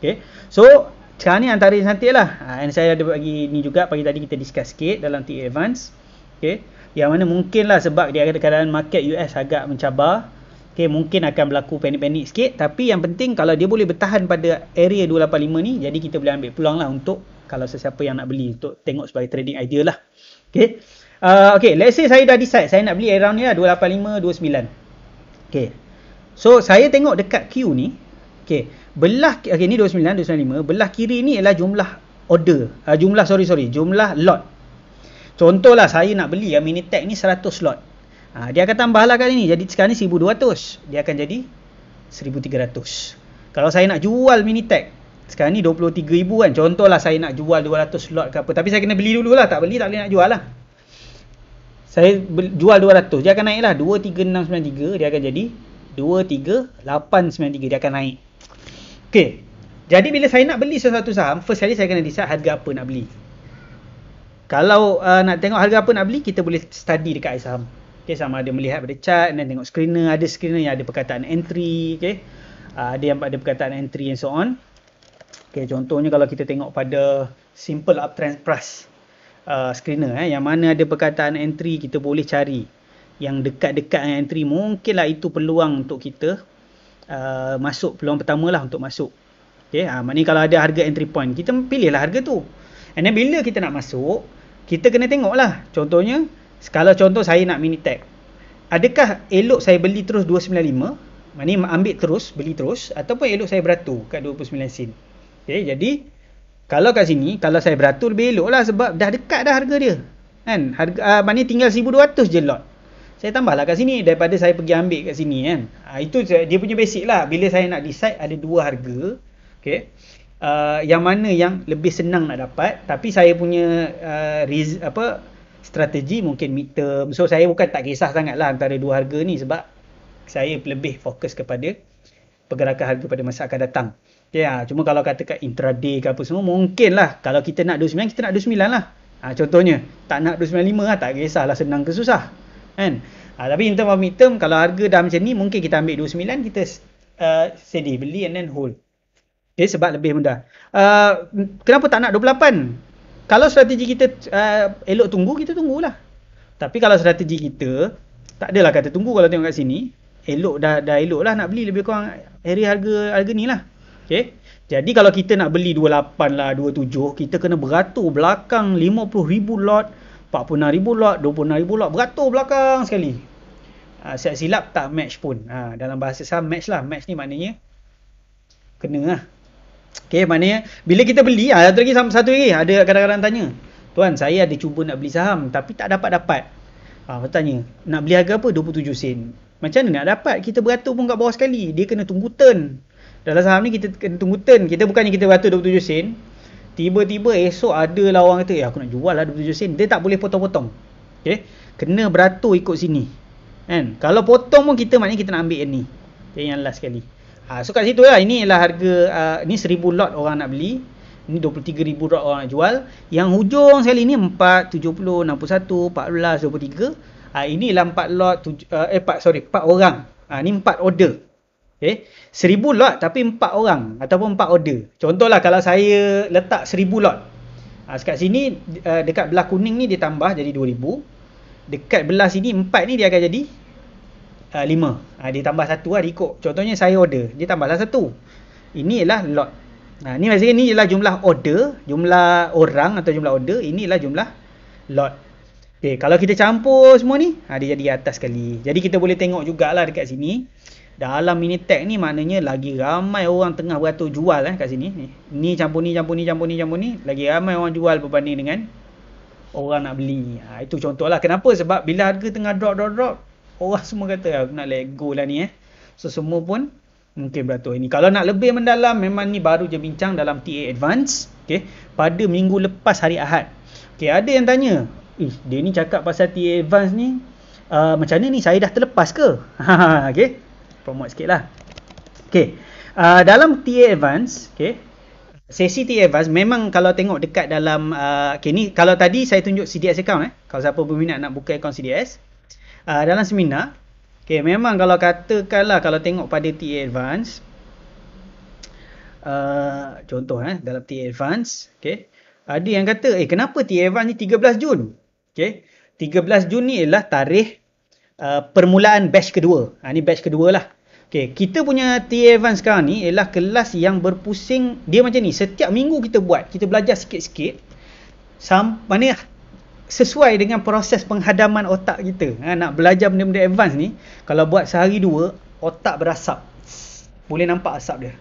Okay, so sekarang ni antara yang cantik lah. And saya ada bagi ni juga, pagi tadi kita discuss sikit dalam TA Advance. Okay, yang mana mungkin lah sebab dia ada keadaan market US agak mencabar. Okay, mungkin akan berlaku panik-panik sikit. Tapi yang penting kalau dia boleh bertahan pada area 285 ni, jadi kita boleh ambil peluang lah untuk kalau sesiapa yang nak beli, untuk tengok sebagai trading idea lah. Okay. Okay, let's say saya dah decide saya nak beli around ni lah 285, 29. Okay, so saya tengok dekat Q ni. Okay, ni 29, 295. Belah kiri ni ialah jumlah order, jumlah lot. Contohlah saya nak beli Minitag ni 100 lot. Dia akan tambah lah kali ni. Jadi sekarang ni 1200, dia akan jadi 1300. Kalau saya nak jual Minitag sekarang ni 23,000 kan. Contohlah saya nak jual 200 lot ke apa, tapi saya kena beli dulu lah. Tak beli tak boleh nak jual lah. Saya jual 200, dia akan naik lah 23693, dia akan jadi 23893, dia akan naik. Okay, jadi bila saya nak beli sesuatu saham, first kali saya kena decide harga apa nak beli. Kalau nak tengok harga apa nak beli, kita boleh study dekat saham. Okay, sama ada melihat pada chart dan tengok screener. Ada screener yang ada perkataan entry. Okay, ada yang ada perkataan entry and so on. Okay, contohnya kalau kita tengok pada simple uptrend price screener, yang mana ada perkataan entry, kita boleh cari yang dekat-dekat dengan entry. Mungkinlah itu peluang untuk kita masuk, peluang pertama lah untuk masuk. Okay, maknanya kalau ada harga entry point, kita pilihlah harga tu. And then bila kita nak masuk, kita kena tengok lah. Contohnya, kalau contoh saya nak Minitag, adakah elok saya beli terus 295, maknanya ambil terus, beli terus, ataupun elok saya beratur kat 29 sen. Okay, jadi kalau kat sini, kalau saya beratur lebih elok lah, sebab dah dekat dah harga dia kan. Harga, maknanya tinggal 1200 je lot. Saya tambahlah kat sini daripada saya pergi ambil kat sini kan. Itu dia punya basic lah. Bila saya nak decide ada dua harga, okay, yang mana yang lebih senang nak dapat, tapi saya punya strategi mungkin mid term. So saya bukan tak kisah sangat lah antara dua harga ni, sebab saya lebih fokus kepada pergerakan harga pada masa akan datang. Ya, cuma kalau katakan intraday ke apa semua, mungkin lah kalau kita nak 29, kita nak 29 lah. Contohnya, tak nak 295 lah, tak kisahlah senang ke susah kan. Tapi in term of mid term, kalau harga dah macam ni, mungkin kita ambil 29, kita steady beli and then hold. Okay, sebab lebih mudah. Kenapa tak nak 28? Kalau strategi kita elok tunggu, kita tunggulah. Tapi kalau strategi kita tak adalah kata tunggu. Kalau tengok kat sini, elok dah elok lah nak beli, lebih kurang area harga ni lah. Okay, jadi kalau kita nak beli 28 lah, 27, kita kena beratur belakang 50,000 lot, 46,000 lot, 26,000 lot, beratur belakang sekali. Silap tak match pun. Dalam bahasa saham match lah. Match ni maknanya kena lah. Okay, maknanya bila kita beli, satu lagi ada kadang-kadang tanya, tuan saya ada cuba nak beli saham tapi tak dapat-dapat. Bertanya, nak beli harga apa? 27 sen. Macam mana nak dapat? Kita beratur pun kat bawah sekali. Dia kena tunggu turn. Dalam saham ni kita kena tunggu turn. Kita bukannya kita beratur 27 sen, tiba-tiba esok ada lah orang kata, aku nak jual lah 27 sen. Dia tak boleh potong-potong. Okay, kena beratur ikut sini kan. Kalau potong pun kita, maknanya kita nak ambil yang ni. Okay, yang last sekali. So kat situ lah, ini ialah harga, ni 1000 lot orang nak beli, ni 23,000 lot orang nak jual. Yang hujung sekali ni 4, 70, 61, 14, 23. Inilah 4 lot, 4 orang. Ni 4 order. Okay. 1000 lot tapi 4 orang ataupun 4 order. Contohlah kalau saya letak 1000 lot. Dekat sini, dekat belah kuning ni dia tambah jadi 2000. Dekat belah sini 4 ni dia akan jadi 5. Dia tambah 1 lah, dia ikut. Contohnya saya order, dia tambahlah 1. Ini ialah lot. Ni maksudnya ni ialah jumlah order, jumlah orang atau jumlah order. Ini ialah jumlah lot. Okay, kalau kita campur semua ni, dia jadi atas sekali. Jadi kita boleh tengok jugalah dekat sini. Dalam mini tag ni maknanya lagi ramai orang tengah beratur jual kat sini. Ni campur ni, campur ni, campur ni, campur ni. Lagi ramai orang jual berbanding dengan orang nak beli. Itu contohlah. Kenapa? Sebab bila harga tengah drop, orang semua kata aku nak let go lah ni. So semua pun mungkin beratur ini. Kalau nak lebih mendalam, memang ni baru je bincang dalam TA Advance. Okay. Pada minggu lepas hari Ahad. Okay, ada yang tanya, dia ni cakap pasal TA Advance ni, macam mana ni, saya dah terlepas ke? Okay. Promote sikit lah. Okay. Dalam TA Advance, okay, sesi TA Advance memang kalau tengok dekat dalam, okay, ni kalau tadi saya tunjuk CDS account. Kalau siapa berminat nak buka akaun CDS, dalam seminar, okay, memang kalau katakanlah kalau tengok pada TA Advance, contoh dalam TA Advance, okay, ada yang kata, kenapa TA Advance ni 13 Jun? Okay, 13 Jun ni ialah tarikh permulaan batch kedua. Ni batch kedua lah. Okay, kita punya TA Advance sekarang ni ialah kelas yang berpusing. Dia macam ni, setiap minggu kita buat, kita belajar sikit-sikit, mana sesuai dengan proses penghadaman otak kita. Nak belajar benda-benda advance ni, kalau buat sehari dua, otak berasap. Boleh nampak asap dia.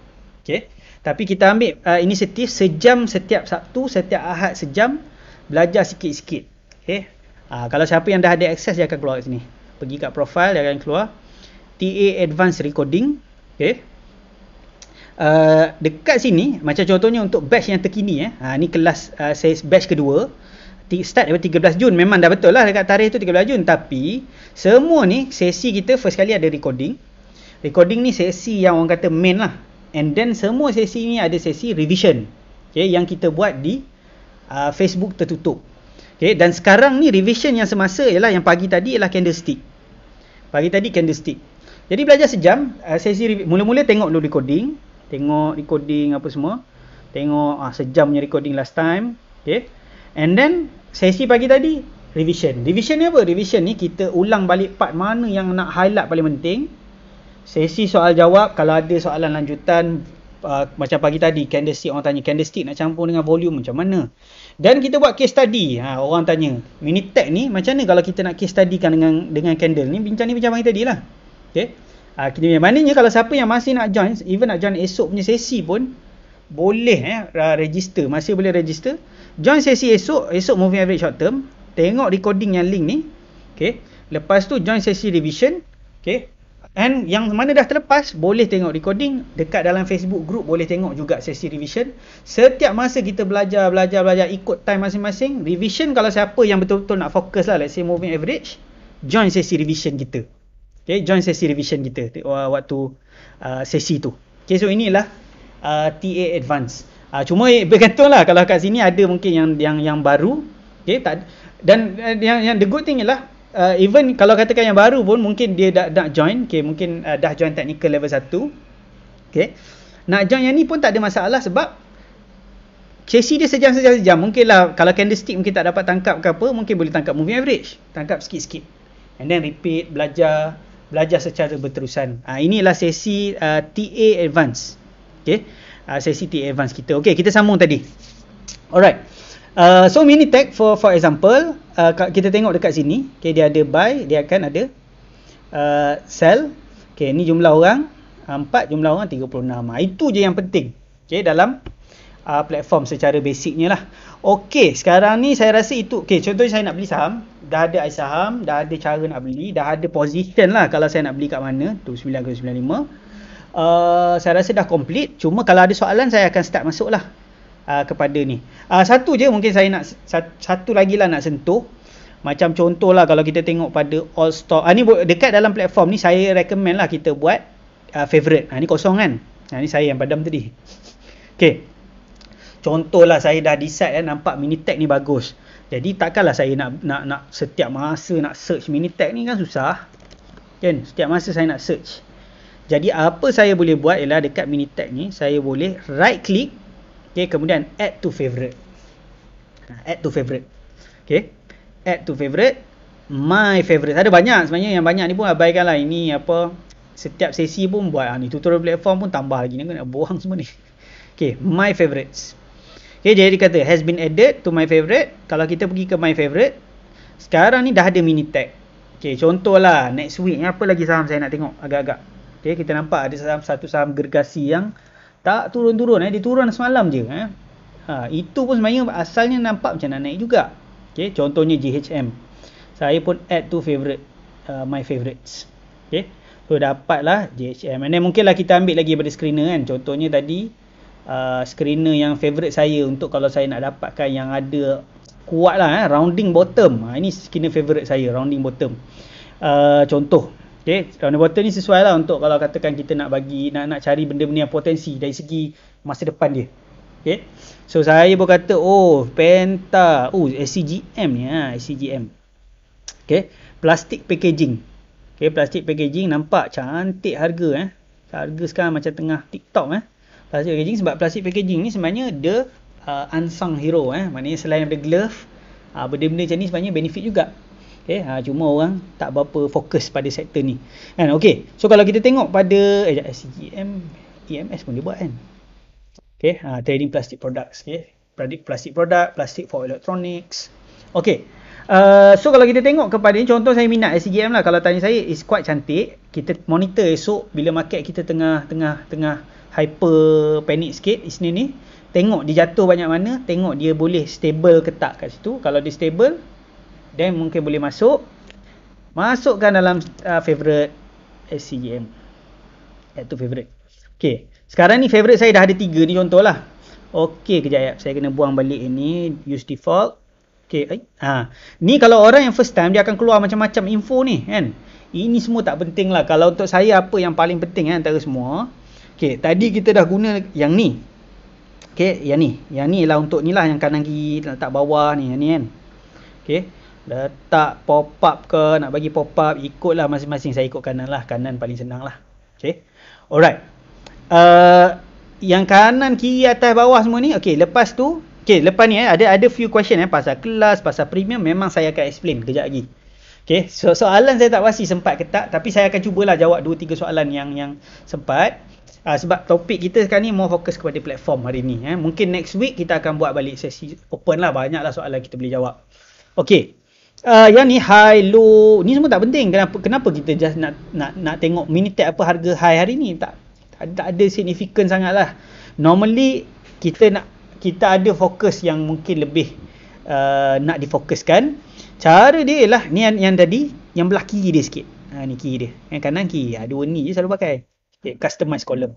Okay. Tapi kita ambil inisiatif sejam setiap Sabtu, setiap Ahad sejam, belajar sikit-sikit. Okay. Kalau siapa yang dah ada akses, dia akan keluar kat sini. Pergi kat profile, dia akan keluar TA Advanced Recording. Okay. Dekat sini, macam contohnya untuk batch yang terkini, ni kelas batch kedua, start daripada 13 Jun. Memang dah betul lah dekat tarikh tu 13 Jun. Tapi semua ni sesi kita first kali ada recording. Recording ni sesi yang orang kata main lah. And then semua sesi ni ada sesi revision, okay, yang kita buat di Facebook tertutup. Okay, dan sekarang ni revision yang semasa ialah yang pagi tadi ialah candlestick. Pagi tadi candlestick. Jadi belajar sejam, sesi mula-mula tengok dulu recording, tengok recording apa semua. Tengok sejam punya recording last time, okay. And then sesi pagi tadi revision. Revision ni apa? Revision ni kita ulang balik part mana yang nak highlight paling penting. Sesi soal jawab, kalau ada soalan lanjutan, macam pagi tadi candlestick, orang tanya candlestick nak campur dengan volume macam mana. Dan kita buat case study. Orang tanya, mini tag ni macam mana kalau kita nak case study kan dengan candle ni, bincang ni macam pagi tadi lah. Okay. Kita maknanya kalau siapa yang masih nak join, even nak join esok punya sesi pun boleh register, masih boleh register. Join sesi esok moving average short term, tengok recording yang link ni. Okay. Lepas tu join sesi revision. Okay. And yang mana dah terlepas, boleh tengok recording. Dekat dalam Facebook group boleh tengok juga sesi revision. Setiap masa kita belajar, ikut time masing-masing. Revision kalau siapa yang betul-betul nak fokus lah, let's say moving average, join sesi revision kita. Okay, join sesi revision kita waktu sesi tu. Okay, so inilah TA Advance. Cuma bergantung lah, kalau kat sini ada mungkin yang baru. Okay, dan yang the good thing ialah, even kalau katakan yang baru pun mungkin dia nak join, okay, mungkin dah join technical level 1. Okay. Nak join yang ni pun tak ada masalah sebab sesi dia sejam. Mungkinlah kalau candlestick mungkin tak dapat tangkap ke apa, mungkin boleh tangkap moving average, tangkap sikit-sikit. And then repeat, belajar secara berterusan. Inilah sesi TA Advance. Okay. Sesi TA Advance kita. Okay, kita sambung tadi. Alright. So mini tag for example, kita tengok dekat sini, okay, dia ada buy, dia akan ada sell. Okay, ni jumlah orang 4, jumlah orang 36. Itu je yang penting, okay, dalam platform secara basicnya lah. Okay, sekarang ni saya rasa itu. Okay, contohnya saya nak beli saham, dah ada saham, dah ada cara nak beli, dah ada position lah kalau saya nak beli kat mana, tu 9 ke 95. Saya rasa dah complete. Cuma kalau ada soalan, saya akan start masuk lah kepada ni. Satu je mungkin saya nak, satu lagi lah nak sentuh. Macam contoh lah, kalau kita tengok pada all stock, ni dekat dalam platform ni saya recommend lah kita buat favorite. Ni kosong kan. Ni saya yang padam tadi. Okay. Contohlah saya dah decide nampak Minitech ni bagus. Jadi takkanlah saya nak setiap masa nak search Minitech ni kan susah. Kan? Setiap masa saya nak search. Jadi apa saya boleh buat ialah dekat Minitech ni saya boleh right click, okay, kemudian add to favorite. Add to favorite. Okay. Add to favorite. My favorite. Ada banyak sebenarnya, yang banyak ni pun abaikanlah. Ini apa, setiap sesi pun buat ni tutorial platform pun tambah lagi ni, nak buang semua ni. Okay, my favorites. Okay, jadi dia kata has been added to my favorite. Kalau kita pergi ke my favorite, sekarang ni dah ada Minitech. Okay, contohlah next week ni apa lagi saham saya nak tengok agak-agak. Okay, kita nampak ada satu saham gergasi yang tak turun-turun. Dia turun semalam je. Itu pun sebenarnya asalnya nampak macam nak naik juga. Okay, contohnya JHM. Saya pun add to favorite, my favorites. Okay, so dapatlah JHM. And then mungkinlah kita ambil lagi daripada screener kan. Contohnya tadi, screener yang favorite saya untuk kalau saya nak dapatkan yang ada kuat lah, rounding bottom. Ini screener favorite saya, rounding bottom. Contoh. Okay, rounding bottom ni sesuai lah untuk kalau katakan kita nak cari benda-benda yang potensi dari segi masa depan dia. Okay, so saya pun kata Penta, SCGM ni, SCGM. Okay, plastic packaging. Okay, plastic packaging nampak cantik harga. Harga sekarang macam tengah TikTok. Plastic packaging, sebab plastic packaging ni sebenarnya dia unsung hero. Maknanya selain daripada glove, benda-benda macam ni sebenarnya benefit juga. Okay, cuma orang tak berapa fokus pada sektor ni. Kan, okay. So kalau kita tengok pada SCGM, EMS pun dia buat kan. Okay, trading plastic products. Okay, plastic product, plastic for electronics. Okay. So kalau kita tengok kepada ni, contoh saya minat SCGM lah. Kalau tanya saya, is quite cantik. Kita monitor esok bila market kita tengah hyper panic sikit Isnin ni. Tengok dia jatuh banyak mana, tengok dia boleh stable ke tak kat situ. Kalau dia stable, then mungkin boleh masukkan dalam favorite SCGM. Add to favorite. Okay, sekarang ni favorite saya dah ada 3 ni contohlah. Okay, kejap. Saya kena buang balik ini, use default. Okay, ni kalau orang yang first time dia akan keluar macam-macam info ni kan. Ini semua tak penting lah. Kalau untuk saya apa yang paling penting antara semua. Okay, tadi kita dah guna yang ni. Okay, yang ni ialah untuk ni lah, yang kanan kiri letak bawah ni, yang ni kan. Okay, letak pop up ke, nak bagi pop up ikutlah masing-masing. Saya ikut kanan lah, kanan paling senang lah. Okay, alright. Yang kanan, kiri, atas, bawah semua ni. Okay, lepas tu, okay, lepas ni ada few question pasal kelas, pasal premium, memang saya akan explain kejap lagi. Okay, so soalan saya tak pasti sempat ke tak, tapi saya akan cubalah jawab 2-3 soalan yang sempat. Sebab topik kita sekarang ni more fokus kepada platform hari ni. Mungkin next week kita akan buat balik sesi open lah, banyaklah soalan kita boleh jawab. Okay, yang ni high, low, ni semua tak penting. Kenapa kita just nak tengok Minitech apa harga high hari ni? Tak ada signifikan sangat lah. Normally kita ada fokus yang mungkin lebih nak difokuskan. Cara dia ialah ni yang tadi, yang belah kiri dia sikit. Ni kiri dia. Yang kanan kiri. Dua ni je selalu pakai. Okay, customize column.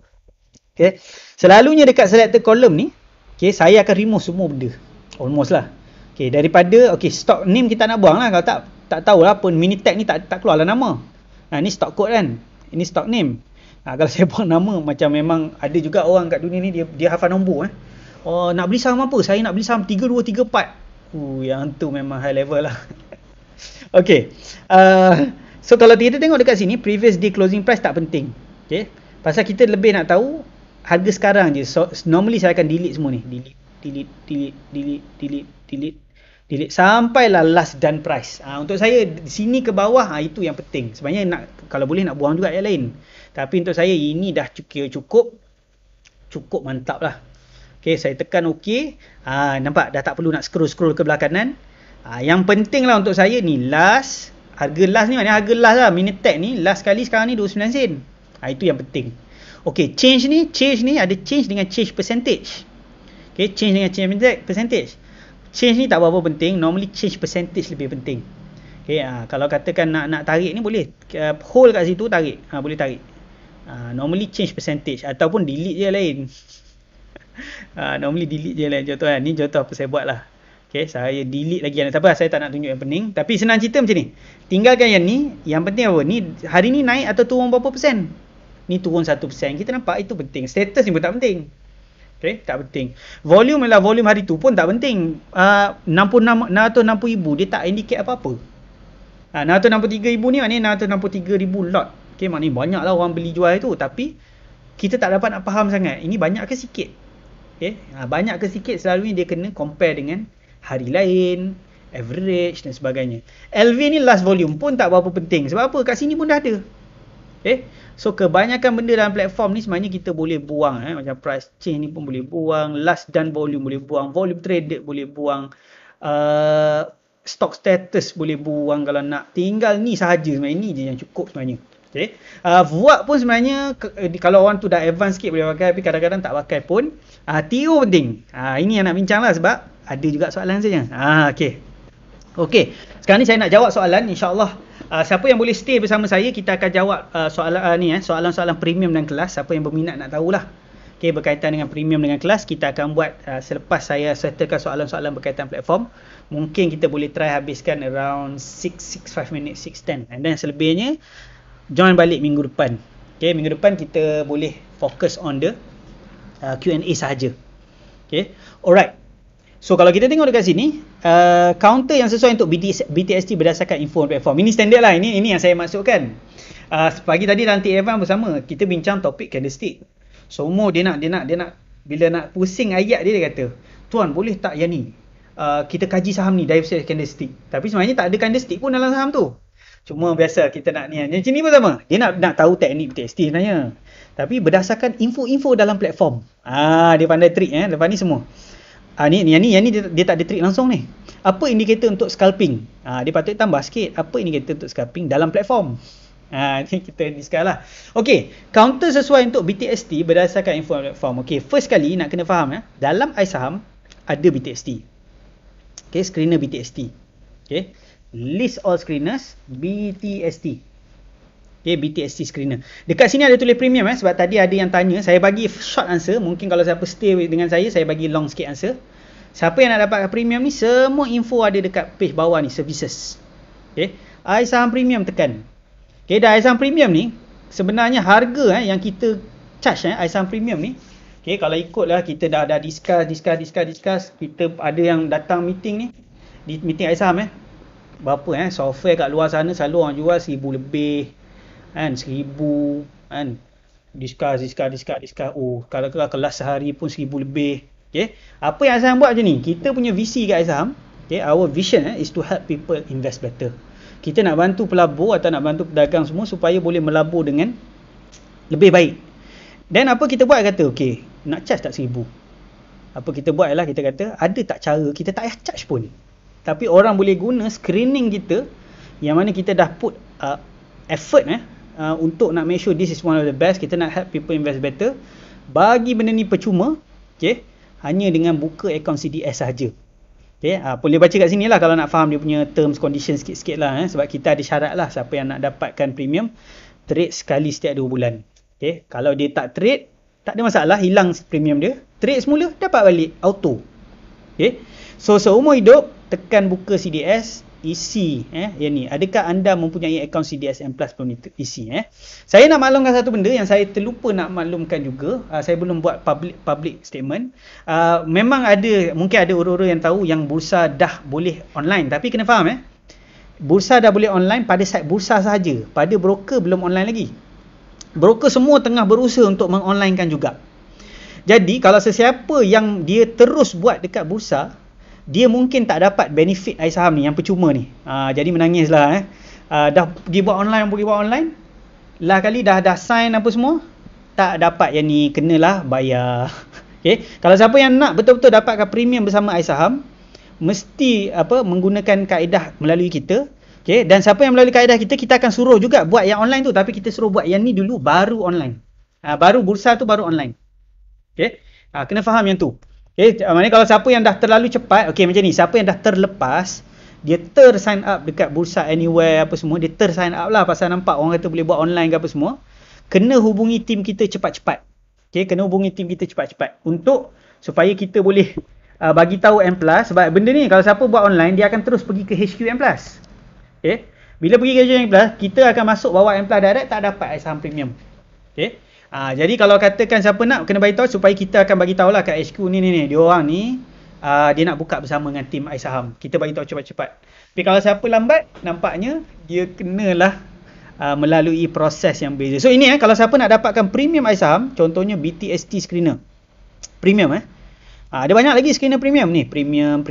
Okay, selalunya dekat selected column ni, okay, saya akan remove semua benda. Almost lah. Okay, daripada stock name kita nak buang lah. Kalau tak tahulah apa Minitech ni tak keluar lah nama. Ni stock code kan. Ini stock name. Kalau saya buang nama, macam memang ada juga orang kat dunia ni dia hafal nombor. Nak beli saham apa? Saya nak beli saham 3234. Yang tu memang high level lah. Okay. So kalau kita tengok dekat sini, previous day closing price tak penting. Okay. Pasal kita lebih nak tahu harga sekarang je. So normally saya akan delete semua ni. Delete sampailah last done price. Untuk saya di sini ke bawah, itu yang penting. Sebenarnya kalau boleh nak buang juga yang lain. Tapi untuk saya ini dah cukup mantap lah. Okay, saya tekan OK. Nampak dah tak perlu nak scroll ke belah kanan. Yang penting lah untuk saya ni last. Harga last ni mana? Harga last lah. Minitech ni last kali sekarang ni 29 sen. Itu yang penting. Okay, change ni ada change dengan change percentage. Okay, change dengan change percentage. Change ni tak berapa penting. Normally change percentage lebih penting. Okay, kalau katakan nak tarik ni boleh. Hold kat situ tarik. Boleh tarik. Normally change percentage. Ataupun delete je lain. Normally delete je lain. Contoh ni contoh apa saya buat lah. Okay, saya delete lagi. Tak apa, saya tak nak tunjuk yang pening. Tapi senang cerita macam ni. Tinggalkan yang ni. Yang penting apa? Ni hari ni naik atau turun berapa persen? ni turun 1%. Kita nampak itu penting. Status ni pun tak penting. Okay, tak penting. Volume adalah volume hari tu pun tak penting. 660,000 dia tak indicate apa-apa. 663,000 ni maknanya 663,000 lot. Okay, maknanya banyak lah orang beli jual itu. Tapi kita tak dapat nak faham sangat. Ini banyak ke sikit? Okay, banyak ke sikit selalunya dia kena compare dengan hari lain, average dan sebagainya. LV ni last volume pun tak berapa penting. Sebab apa? Kat sini pun dah ada. Okay. So kebanyakan benda dalam platform ni sebenarnya kita boleh buang. Macam price change ni pun boleh buang. Last done volume boleh buang. Volume traded boleh buang. Stock status boleh buang kalau nak. Tinggal ni sahaja sebenarnya. Ni je yang cukup sebenarnya. Okay. VWAP pun sebenarnya kalau orang tu dah advance sikit boleh pakai. Tapi kadang-kadang tak pakai pun. TO penting. Ini yang nak bincang lah sebab ada juga soalan saja. Okay. Okay. Sekarang ni saya nak jawab soalan. InsyaAllah. Siapa yang boleh stay bersama saya, kita akan jawab soalan-soalan premium dan kelas. Siapa yang berminat nak tahulah. Okay, berkaitan dengan premium dengan kelas, kita akan buat selepas saya settlekan soalan-soalan berkaitan platform. Mungkin kita boleh try habiskan around 6-5 minit, 6-10. And then selebihnya, join balik minggu depan. Okay, minggu depan kita boleh fokus on the Q&A sahaja. Okay, alright. So kalau kita tengok dekat sini, counter yang sesuai untuk BTST berdasarkan info platform. Ini standard lah, ini yang saya maksudkan. Pagi tadi dalam TF1 bersama, kita bincang topik candlestick. Semua dia nak bila nak pusing ayat dia kata, "Tuan, boleh tak yang ni? Kita kaji saham ni dari segi candlestick." Tapi sebenarnya tak ada candlestick pun dalam saham tu. Cuma biasa kita nak ni. Macam ni pun sama. Dia nak tahu teknik BTST sebenarnya. Tapi berdasarkan info-info dalam platform. Dia pandai trick lepas ni semua. Ni dia tak ada trik langsung ni. Apa indikator untuk scalping? Dia patut tambah sikit. Apa indikator untuk scalping dalam platform? Ni kita discuss lah. Okey, counter sesuai untuk BTST berdasarkan info platform. Okey, first kali nak kena faham dalam iSaham ada BTST. Okey, screener BTST. Okey, list all screeners BTST. Okay, BTST screener. Dekat sini ada tulis premium sebab tadi ada yang tanya. Saya bagi short answer. Mungkin kalau siapa stay dengan saya bagi long sikit answer. Siapa yang nak dapatkan premium ni, semua info ada dekat page bawah ni, services. Okay, iSaham premium tekan. Okay, dah iSaham premium ni, sebenarnya harga yang kita charge iSaham premium ni. Okay, kalau ikutlah kita dah discuss. Kita ada yang datang meeting ni. Di meeting iSaham berapa software kat luar sana selalu orang jual 1,000 lebih. 1,000 discuss. Kalau kelas sehari pun 1,000 lebih. Okay, apa yang iSaham buat macam ni, kita punya visi kat iSaham, okay, our vision is to help people invest better. Kita nak bantu pelabur atau nak bantu pedagang semua supaya boleh melabur dengan lebih baik. Dan apa kita buat, kata okay, nak charge tak 1,000? Apa kita buat ialah kita kata ada tak cara kita tak payah charge pun, tapi orang boleh guna screening kita yang mana kita dah put effort untuk nak make sure this is one of the best. Kita nak help people invest better. Bagi benda ni percuma, okay, hanya dengan buka akaun CDS sahaja. Okay, boleh baca kat sini lah kalau nak faham dia punya terms conditions sikit-sikit lah. Sebab kita ada syarat lah siapa yang nak dapatkan premium. Trade sekali setiap 2 bulan. Okay, kalau dia tak trade, tak ada masalah, hilang premium dia. Trade semula, dapat balik auto. Okay, so seumur hidup tekan buka CDS, isi yang ni. Adakah anda mempunyai akaun CDS M Plus belum isi? Saya nak maklumkan satu benda yang saya terlupa nak maklumkan juga. Saya belum buat public statement. Memang mungkin ada orang-orang yang tahu yang bursa dah boleh online, tapi kena faham bursa dah boleh online pada site bursa sahaja. Pada broker belum online lagi. Broker semua tengah berusaha untuk mengonlinekan juga. Jadi kalau sesiapa yang dia terus buat dekat bursa, dia mungkin tak dapat benefit iSaham ni yang percuma ni. Jadi menangislah dah dibuat online, lah kali dah sign apa semua, tak dapat yang ni, kenalah bayar. Okay, kalau siapa yang nak betul-betul dapatkan premium bersama iSaham, mesti menggunakan kaedah melalui kita. Okay, dan siapa yang melalui kaedah kita, kita akan suruh juga buat yang online tu, tapi kita suruh buat yang ni dulu baru online. Baru bursa tu baru online. Okay, kena faham yang tu. Okay, maknanya kalau siapa yang dah terlalu cepat, okay macam ni, siapa yang dah terlepas, dia sign up dekat bursa anywhere apa semua, dia sign up lah pasal nampak orang kata boleh buat online ke apa semua, kena hubungi tim kita cepat-cepat. Okay, kena hubungi tim kita cepat-cepat untuk supaya kita boleh bagi tahu M Plus. Sebab benda ni kalau siapa buat online, dia akan terus pergi ke HQ M Plus. Okay, bila pergi ke HQ M Plus, kita akan masuk bawa M Plus direct, tak dapat iSaham premium. Okay. Jadi kalau katakan siapa nak kena bagi tahu supaya kita akan bagi tahulah kat HQ ni dia orang ni dia nak buka bersama dengan tim iSaham. Kita bagi tahu cepat-cepat. Tapi kalau siapa lambat, nampaknya dia kenalah melalui proses yang beza. So ini kalau siapa nak dapatkan premium iSaham, contohnya BTST screener. Premium ada banyak lagi screener premium ni. Premium,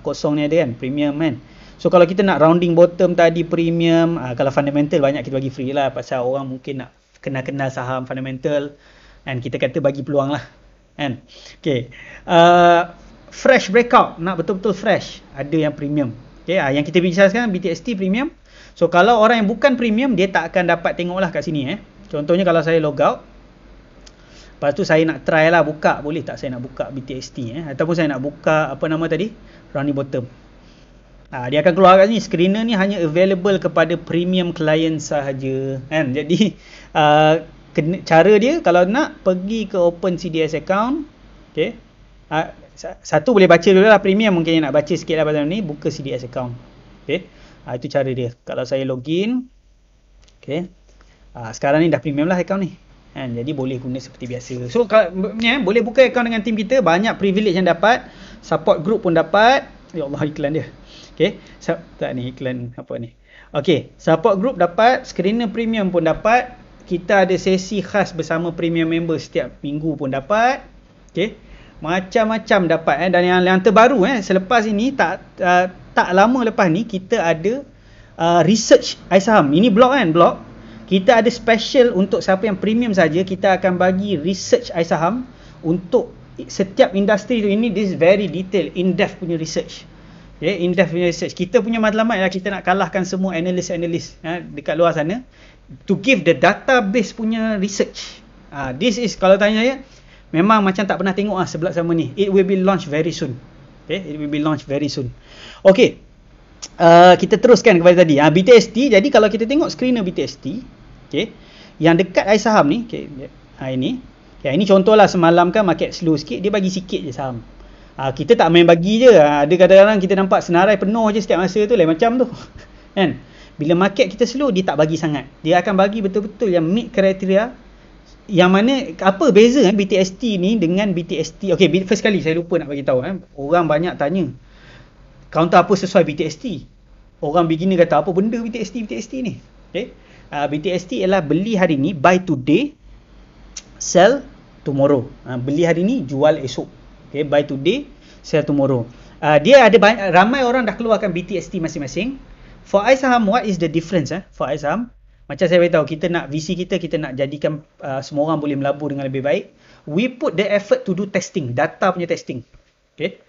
kosong ni ada kan, premium kan. So kalau kita nak rounding bottom tadi premium, kalau fundamental banyak kita bagi free lah pasal orang mungkin nak kenal saham fundamental and kita kata bagi peluang lah kan. Okay. Fresh breakout, nak betul-betul fresh, ada yang premium. Okay. Yang kita bincang sekarang BTST premium. So kalau orang yang bukan premium, dia tak akan dapat tengok lah kat sini. Contohnya kalau saya log out, lepas tu saya nak try lah buka, boleh tak saya nak buka BTST ataupun saya nak buka apa nama tadi, rounding bottom. Dia akan keluar kat sini, screener ni hanya available kepada premium client sahaja kan. Jadi cara dia kalau nak pergi ke open CDS account, okay. Satu boleh baca dulu lah premium, mungkin nak baca sikit lah pasal ni, buka CDS account. Okay. Itu cara dia. Kalau saya login, okay. Sekarang ni dah premium lah account ni kan? Jadi boleh guna seperti biasa. So boleh buka account dengan tim kita, banyak privilege yang dapat, support group pun dapat. Ya Allah, iklan dia. Okay. Tak ni iklan apa ni. Okay. Support group dapat, screener premium pun dapat. Kita ada sesi khas bersama premium member setiap minggu pun dapat. Okay. Macam-macam dapat dan yang terbaru selepas ini tak lama lepas ni kita ada research iSaham. Ini blog kan, blog. Kita ada special untuk siapa yang premium saja, kita akan bagi research iSaham untuk setiap industri tu. Ini this very detail, in-depth punya research. Okay, in-depth punya research. Kita punya matlamat kita nak kalahkan semua analis-analis dekat luar sana to give the database punya research. This is kalau tanya saya, memang macam tak pernah tengok sebelah sama ni. It will be launched very soon. Okay, it will be launched very soon. Okay. Kita teruskan kepada tadi. BTST, jadi kalau kita tengok screener BTST, okay, yang dekat iSaham ni, okay, ini. Okay, ini contohlah semalam kan market slow sikit, dia bagi sikit je saham. Kita tak main bagi je. Ada kadang-kadang kita nampak senarai penuh je setiap masa tu, lain macam tu. Kan? Bila market kita slow, dia tak bagi sangat. Dia akan bagi betul-betul yang meet kriteria. Yang mana, apa beza BTST ni dengan BTST. Okay, first kali saya lupa nak bagi tahu. Orang banyak tanya, counter apa sesuai BTST? Orang beginner kata, apa benda BTST ni? Okay. BTST ialah beli hari ni, buy today, sell tomorrow. Beli hari ni, jual esok. Okay, buy today, sell tomorrow. Dia ada ramai orang dah keluarkan BTST masing-masing. For iSaham, what is the difference? For iSaham, macam saya beritahu, kita nak visi kita nak jadikan semua orang boleh melabur dengan lebih baik. We put the effort to do testing, data punya testing. Okay.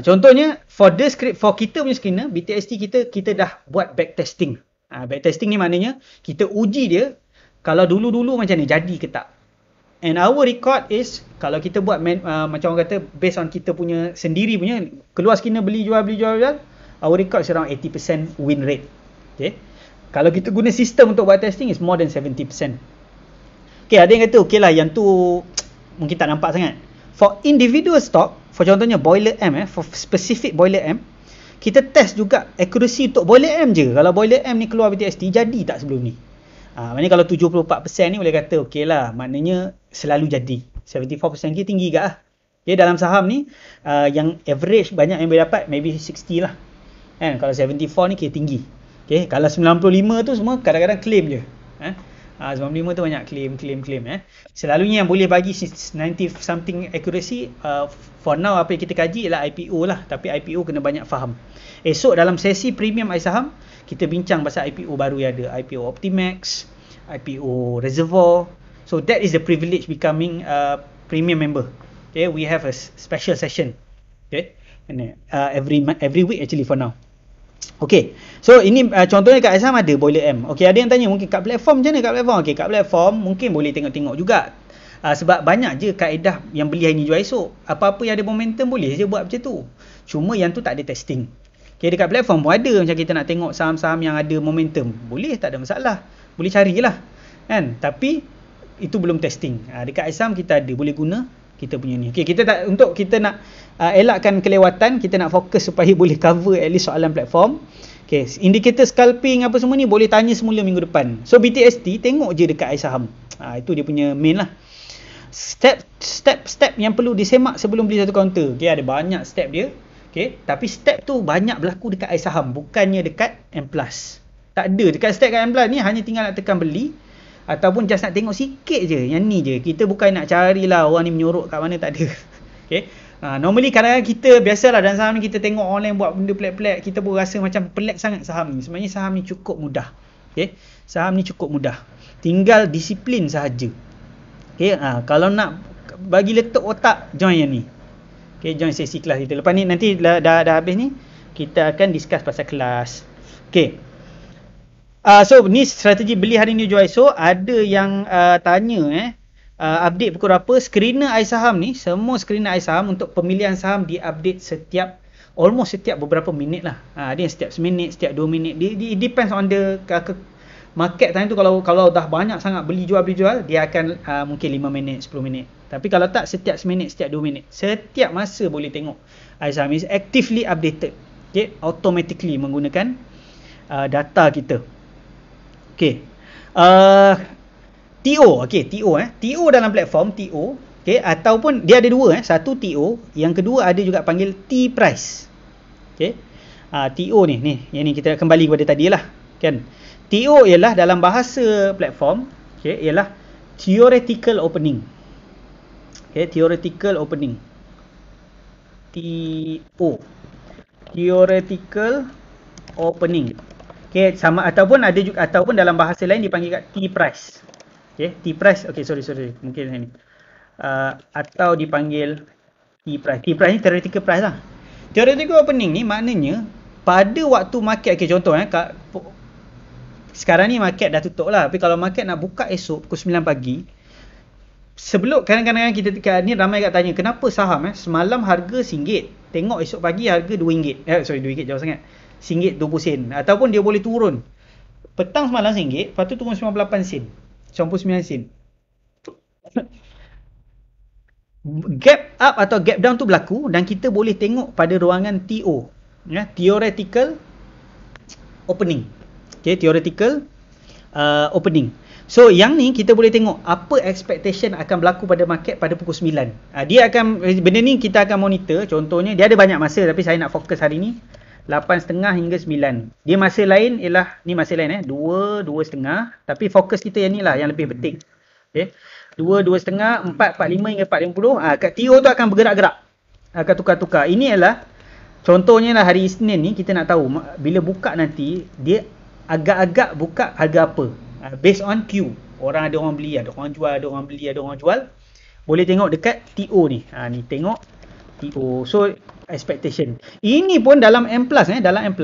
Contohnya for kita punya screener BTST kita dah buat back testing. Back testing ni maknanya kita uji dia kalau dulu-dulu macam ni jadi ke tak. And our record is kalau kita buat macam orang kata based on kita punya sendiri punya, keluar screener beli jual, our record is around 80% win rate. Okay. Kalau kita guna sistem untuk buat testing is more than 70%. Okay, ada yang kata okay lah yang tu mungkin tak nampak sangat. For individual stock, for contohnya Boiler M, for specific Boiler M, kita test juga accuracy untuk Boiler M je. Kalau Boiler M ni keluar BTST, jadi tak sebelum ni? Maknanya kalau 74% ni boleh kata okay lah, maknanya selalu jadi. 74% kita tinggi ke lah. Okay, dalam saham ni, yang average banyak yang boleh dapat, maybe 60 lah. Kan? Kalau 74 ni kita tinggi. Okay, kalau 95 tu semua kadang-kadang claim je. 95 tu banyak claim. Selalunya yang boleh bagi 90 something accuracy, for now apa yang kita kaji ialah IPO lah. Tapi IPO kena banyak faham. Esok dalam sesi premium iSaham, kita bincang pasal IPO baru yang ada. IPO Optimax, IPO Reservoir. So that is the privilege becoming a premium member. Okay, we have a special session. Okay, and every week actually for now. Okay, so ini contohnya kat iSaham ada Boiler M. Okay, ada yang tanya mungkin kat platform macam mana kat platform? Okay, kat platform mungkin boleh tengok-tengok juga. Sebab banyak je kaedah yang beli hari ni jual esok. Apa-apa yang ada momentum boleh je buat macam tu. Cuma yang tu tak ada testing. Okay, dekat platform pun ada macam kita nak tengok saham-saham yang ada momentum. Boleh, tak ada masalah. Boleh cari je lah. Kan? Tapi itu belum testing. Dekat iSaham kita ada, boleh guna kita punya ni. Okay, untuk kita nak elakkan kelewatan, kita nak fokus supaya boleh cover at least soalan platform. Okay, indikator scalping apa semua ni boleh tanya semula minggu depan. So BTST tengok je dekat iSaham. Itu dia punya main lah. Step yang perlu disemak sebelum beli satu kaunter. Okay, ada banyak step dia. Okay, tapi step tu banyak berlaku dekat iSaham, bukannya dekat M+. Tak ada. Dekat step kat M+ ni hanya tinggal nak tekan beli ataupun just nak tengok sikit je. Yang ni je. Kita bukan nak carilah orang ni menyorok kat mana, tak ada. Okay. Normally kadang-kadang kita biasalah dalam saham ni kita tengok online buat benda pelik-pelik, kita pun rasa macam pelik sangat saham ni. Sebenarnya saham ni cukup mudah. Okay. Saham ni cukup mudah. Tinggal disiplin sahaja. Okay. Kalau nak bagi letak otak, join yang ni. Okay, join sesi kelas kita. Lepas ni nanti dah habis ni, kita akan discuss pasal kelas. Okay. So ni strategi beli hari ni jual esok. Ada yang tanya update pukul berapa. Screener iSaham ni, semua screener iSaham untuk pemilihan saham di-update almost setiap beberapa minit lah. Ada yang setiap seminit, setiap 2 minit. It depends on the market time tu. Kalau dah banyak sangat beli jual, dia akan mungkin 5 minit, 10 minit. Tapi kalau tak, setiap seminit, setiap 2 minit. Setiap masa boleh tengok iSaham is actively updated. Okay, automatically menggunakan data kita. Okay. TO, okay, TO dalam platform TO, okay, ataupun dia ada dua, satu TO, yang kedua ada juga panggil T-price. Okay. TO ni yang ni kita kembali kepada tadi lah, kan. TO ialah dalam bahasa platform, okay, ialah theoretical opening. Okay, theoretical opening. TO. Theoretical opening. Okay, sama ataupun ada juga, ataupun dalam bahasa lain dipanggil kat T-price. Okay, T-price. Okay, sorry. Mungkin ni. Atau dipanggil T-price. T-price ni theoretical price lah. Theoretical opening ni maknanya pada waktu market, okay, contoh sekarang ni market dah tutup lah. Tapi kalau market nak buka esok pukul 9 pagi, sebelum kadang-kadang kita ni ramai kat tanya, kenapa saham semalam harga RM1, tengok esok pagi harga RM2. RM2 jauh sangat. RM1.20. Ataupun dia boleh turun. Petang semalam RM1, lepas tu turun 98 sen. 99 sen. Gap up atau gap down tu berlaku dan kita boleh tengok pada ruangan TO. Theoretical opening. Okay, theoretical opening. So yang ni kita boleh tengok apa expectation akan berlaku pada market pada pukul 9. Benda ni kita akan monitor. Contohnya dia ada banyak masa, tapi saya nak fokus hari ni 8.30 hingga 9. Dia masa lain ialah, ni masa lain 2, 2.30. Tapi fokus kita yang ni lah yang lebih penting. Okay. 2, 2.30, 4, 45 hingga 4.50. Kat TO tu akan bergerak-gerak. Akan tukar-tukar. Ini adalah contohnya lah hari Isnin ni kita nak tahu bila buka nanti dia agak-agak buka harga apa. Based on Q. Ada orang beli, ada orang jual, ada orang beli, ada orang jual. Boleh tengok dekat TO ni. Ni tengok TO. So expectation. Ini pun dalam M+, dalam M+.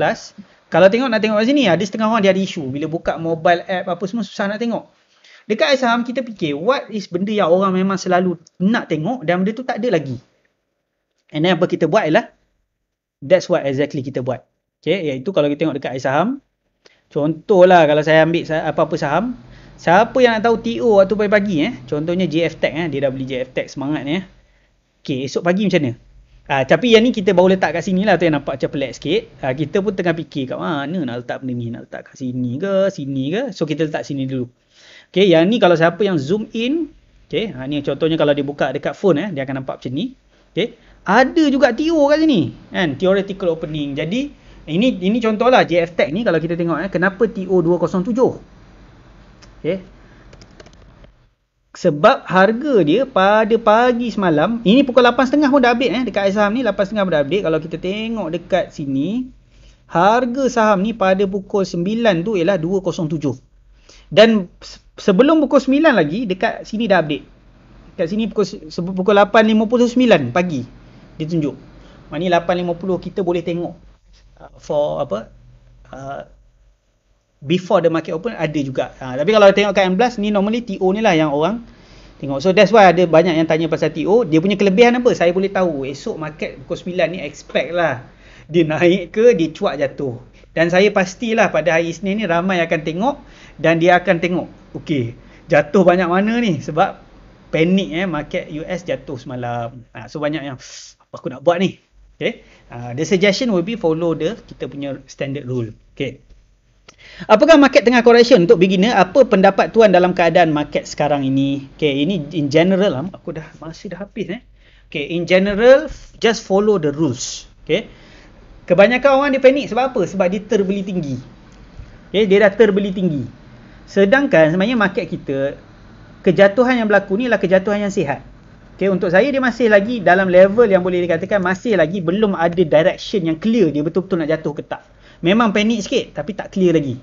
Kalau nak tengok kat sini, ada setengah orang dia ada isu. Bila buka mobile app apa semua susah nak tengok. Dekat iSaham kita fikir, what is benda yang orang memang selalu nak tengok dan benda tu tak ada lagi. And then apa kita buat ialah, that's what exactly kita buat. Okay, iaitu kalau kita tengok dekat iSaham, contohlah kalau saya ambil apa-apa saham, siapa yang nak tahu TO waktu pagi-pagi, contohnya JFTech, dia dah beli JFTech semangat ni. Okay, esok pagi macam mana? Tapi yang ni kita baru letak kat sini lah, tu yang nampak macam pelik sikit. Kita pun tengah fikir kat mana nak letak benda ni, nak letak kat sini ke, so kita letak sini dulu. Okay, yang ni kalau siapa yang zoom in, okay, ni contohnya kalau dia buka dekat phone, dia akan nampak macam ni. Okay, ada juga TO kat sini, kan, theoretical opening. Jadi ini contohlah JFTech ni, kalau kita tengok kenapa TO 207. Okay, sebab harga dia pada pagi semalam, ini pukul 8.30 pun dah update dekat iSaham ni, 8.30 pun dah update. Kalau kita tengok dekat sini, harga saham ni pada pukul 9 tu ialah 207. Dan sebelum pukul 9 lagi, dekat sini dah update. Dekat sini pukul 8.59 pagi dia tunjuk. Maknanya 8.50 kita boleh tengok for before the market open ada juga. Tapi kalau tengok kat M+, ni normally TO ni lah yang orang tengok. So that's why ada banyak yang tanya pasal TO. Dia punya kelebihan apa? Saya boleh tahu esok market pukul 9 ni expect lah dia naik ke, dia cuak jatuh. Dan saya pastilah pada hari Isnin ni ramai akan tengok dan dia akan tengok, okay, jatuh banyak mana ni sebab panik market US jatuh semalam. So banyak yang apa aku nak buat ni. Okay. The suggestion will be follow kita punya standard rule. Okay. Apakah market tengah correction? Untuk beginner, apa pendapat tuan dalam keadaan market sekarang ini? Okay, ini in general lah. Aku masih dah habis Okay, in general, just follow the rules. Okay. Kebanyakan orang dia panik sebab apa? Sebab dia terbeli tinggi. Okay, dia dah terbeli tinggi. Sedangkan sebenarnya market kita, kejatuhan yang berlaku ni adalah kejatuhan yang sihat. Okay, untuk saya dia masih lagi dalam level yang boleh dikatakan masih lagi belum ada direction yang clear dia betul-betul nak jatuh ke tak. Memang panik sikit tapi tak clear lagi.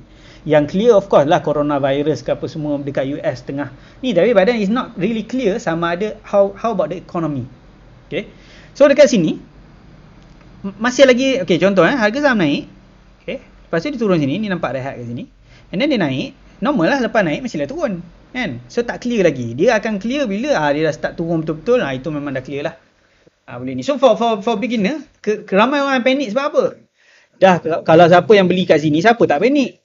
Yang clear of course lah coronavirus ke apa semua dekat US tengah ni, tapi badan is not really clear sama ada how about the economy. Okay, so dekat sini masih lagi, okay, contoh harga saham naik, okay, lepas tu dia turun sini, ni nampak rehat kat sini, and then dia naik, normal lah, lepas naik mestilah turun kan. So tak clear lagi. Dia akan clear bila dia dah start turun betul-betul. Itu memang dah clear lah. Boleh ni. So for beginner, ramai orang panik sebab apa? Dah, kalau siapa yang beli kat sini, siapa tak panik?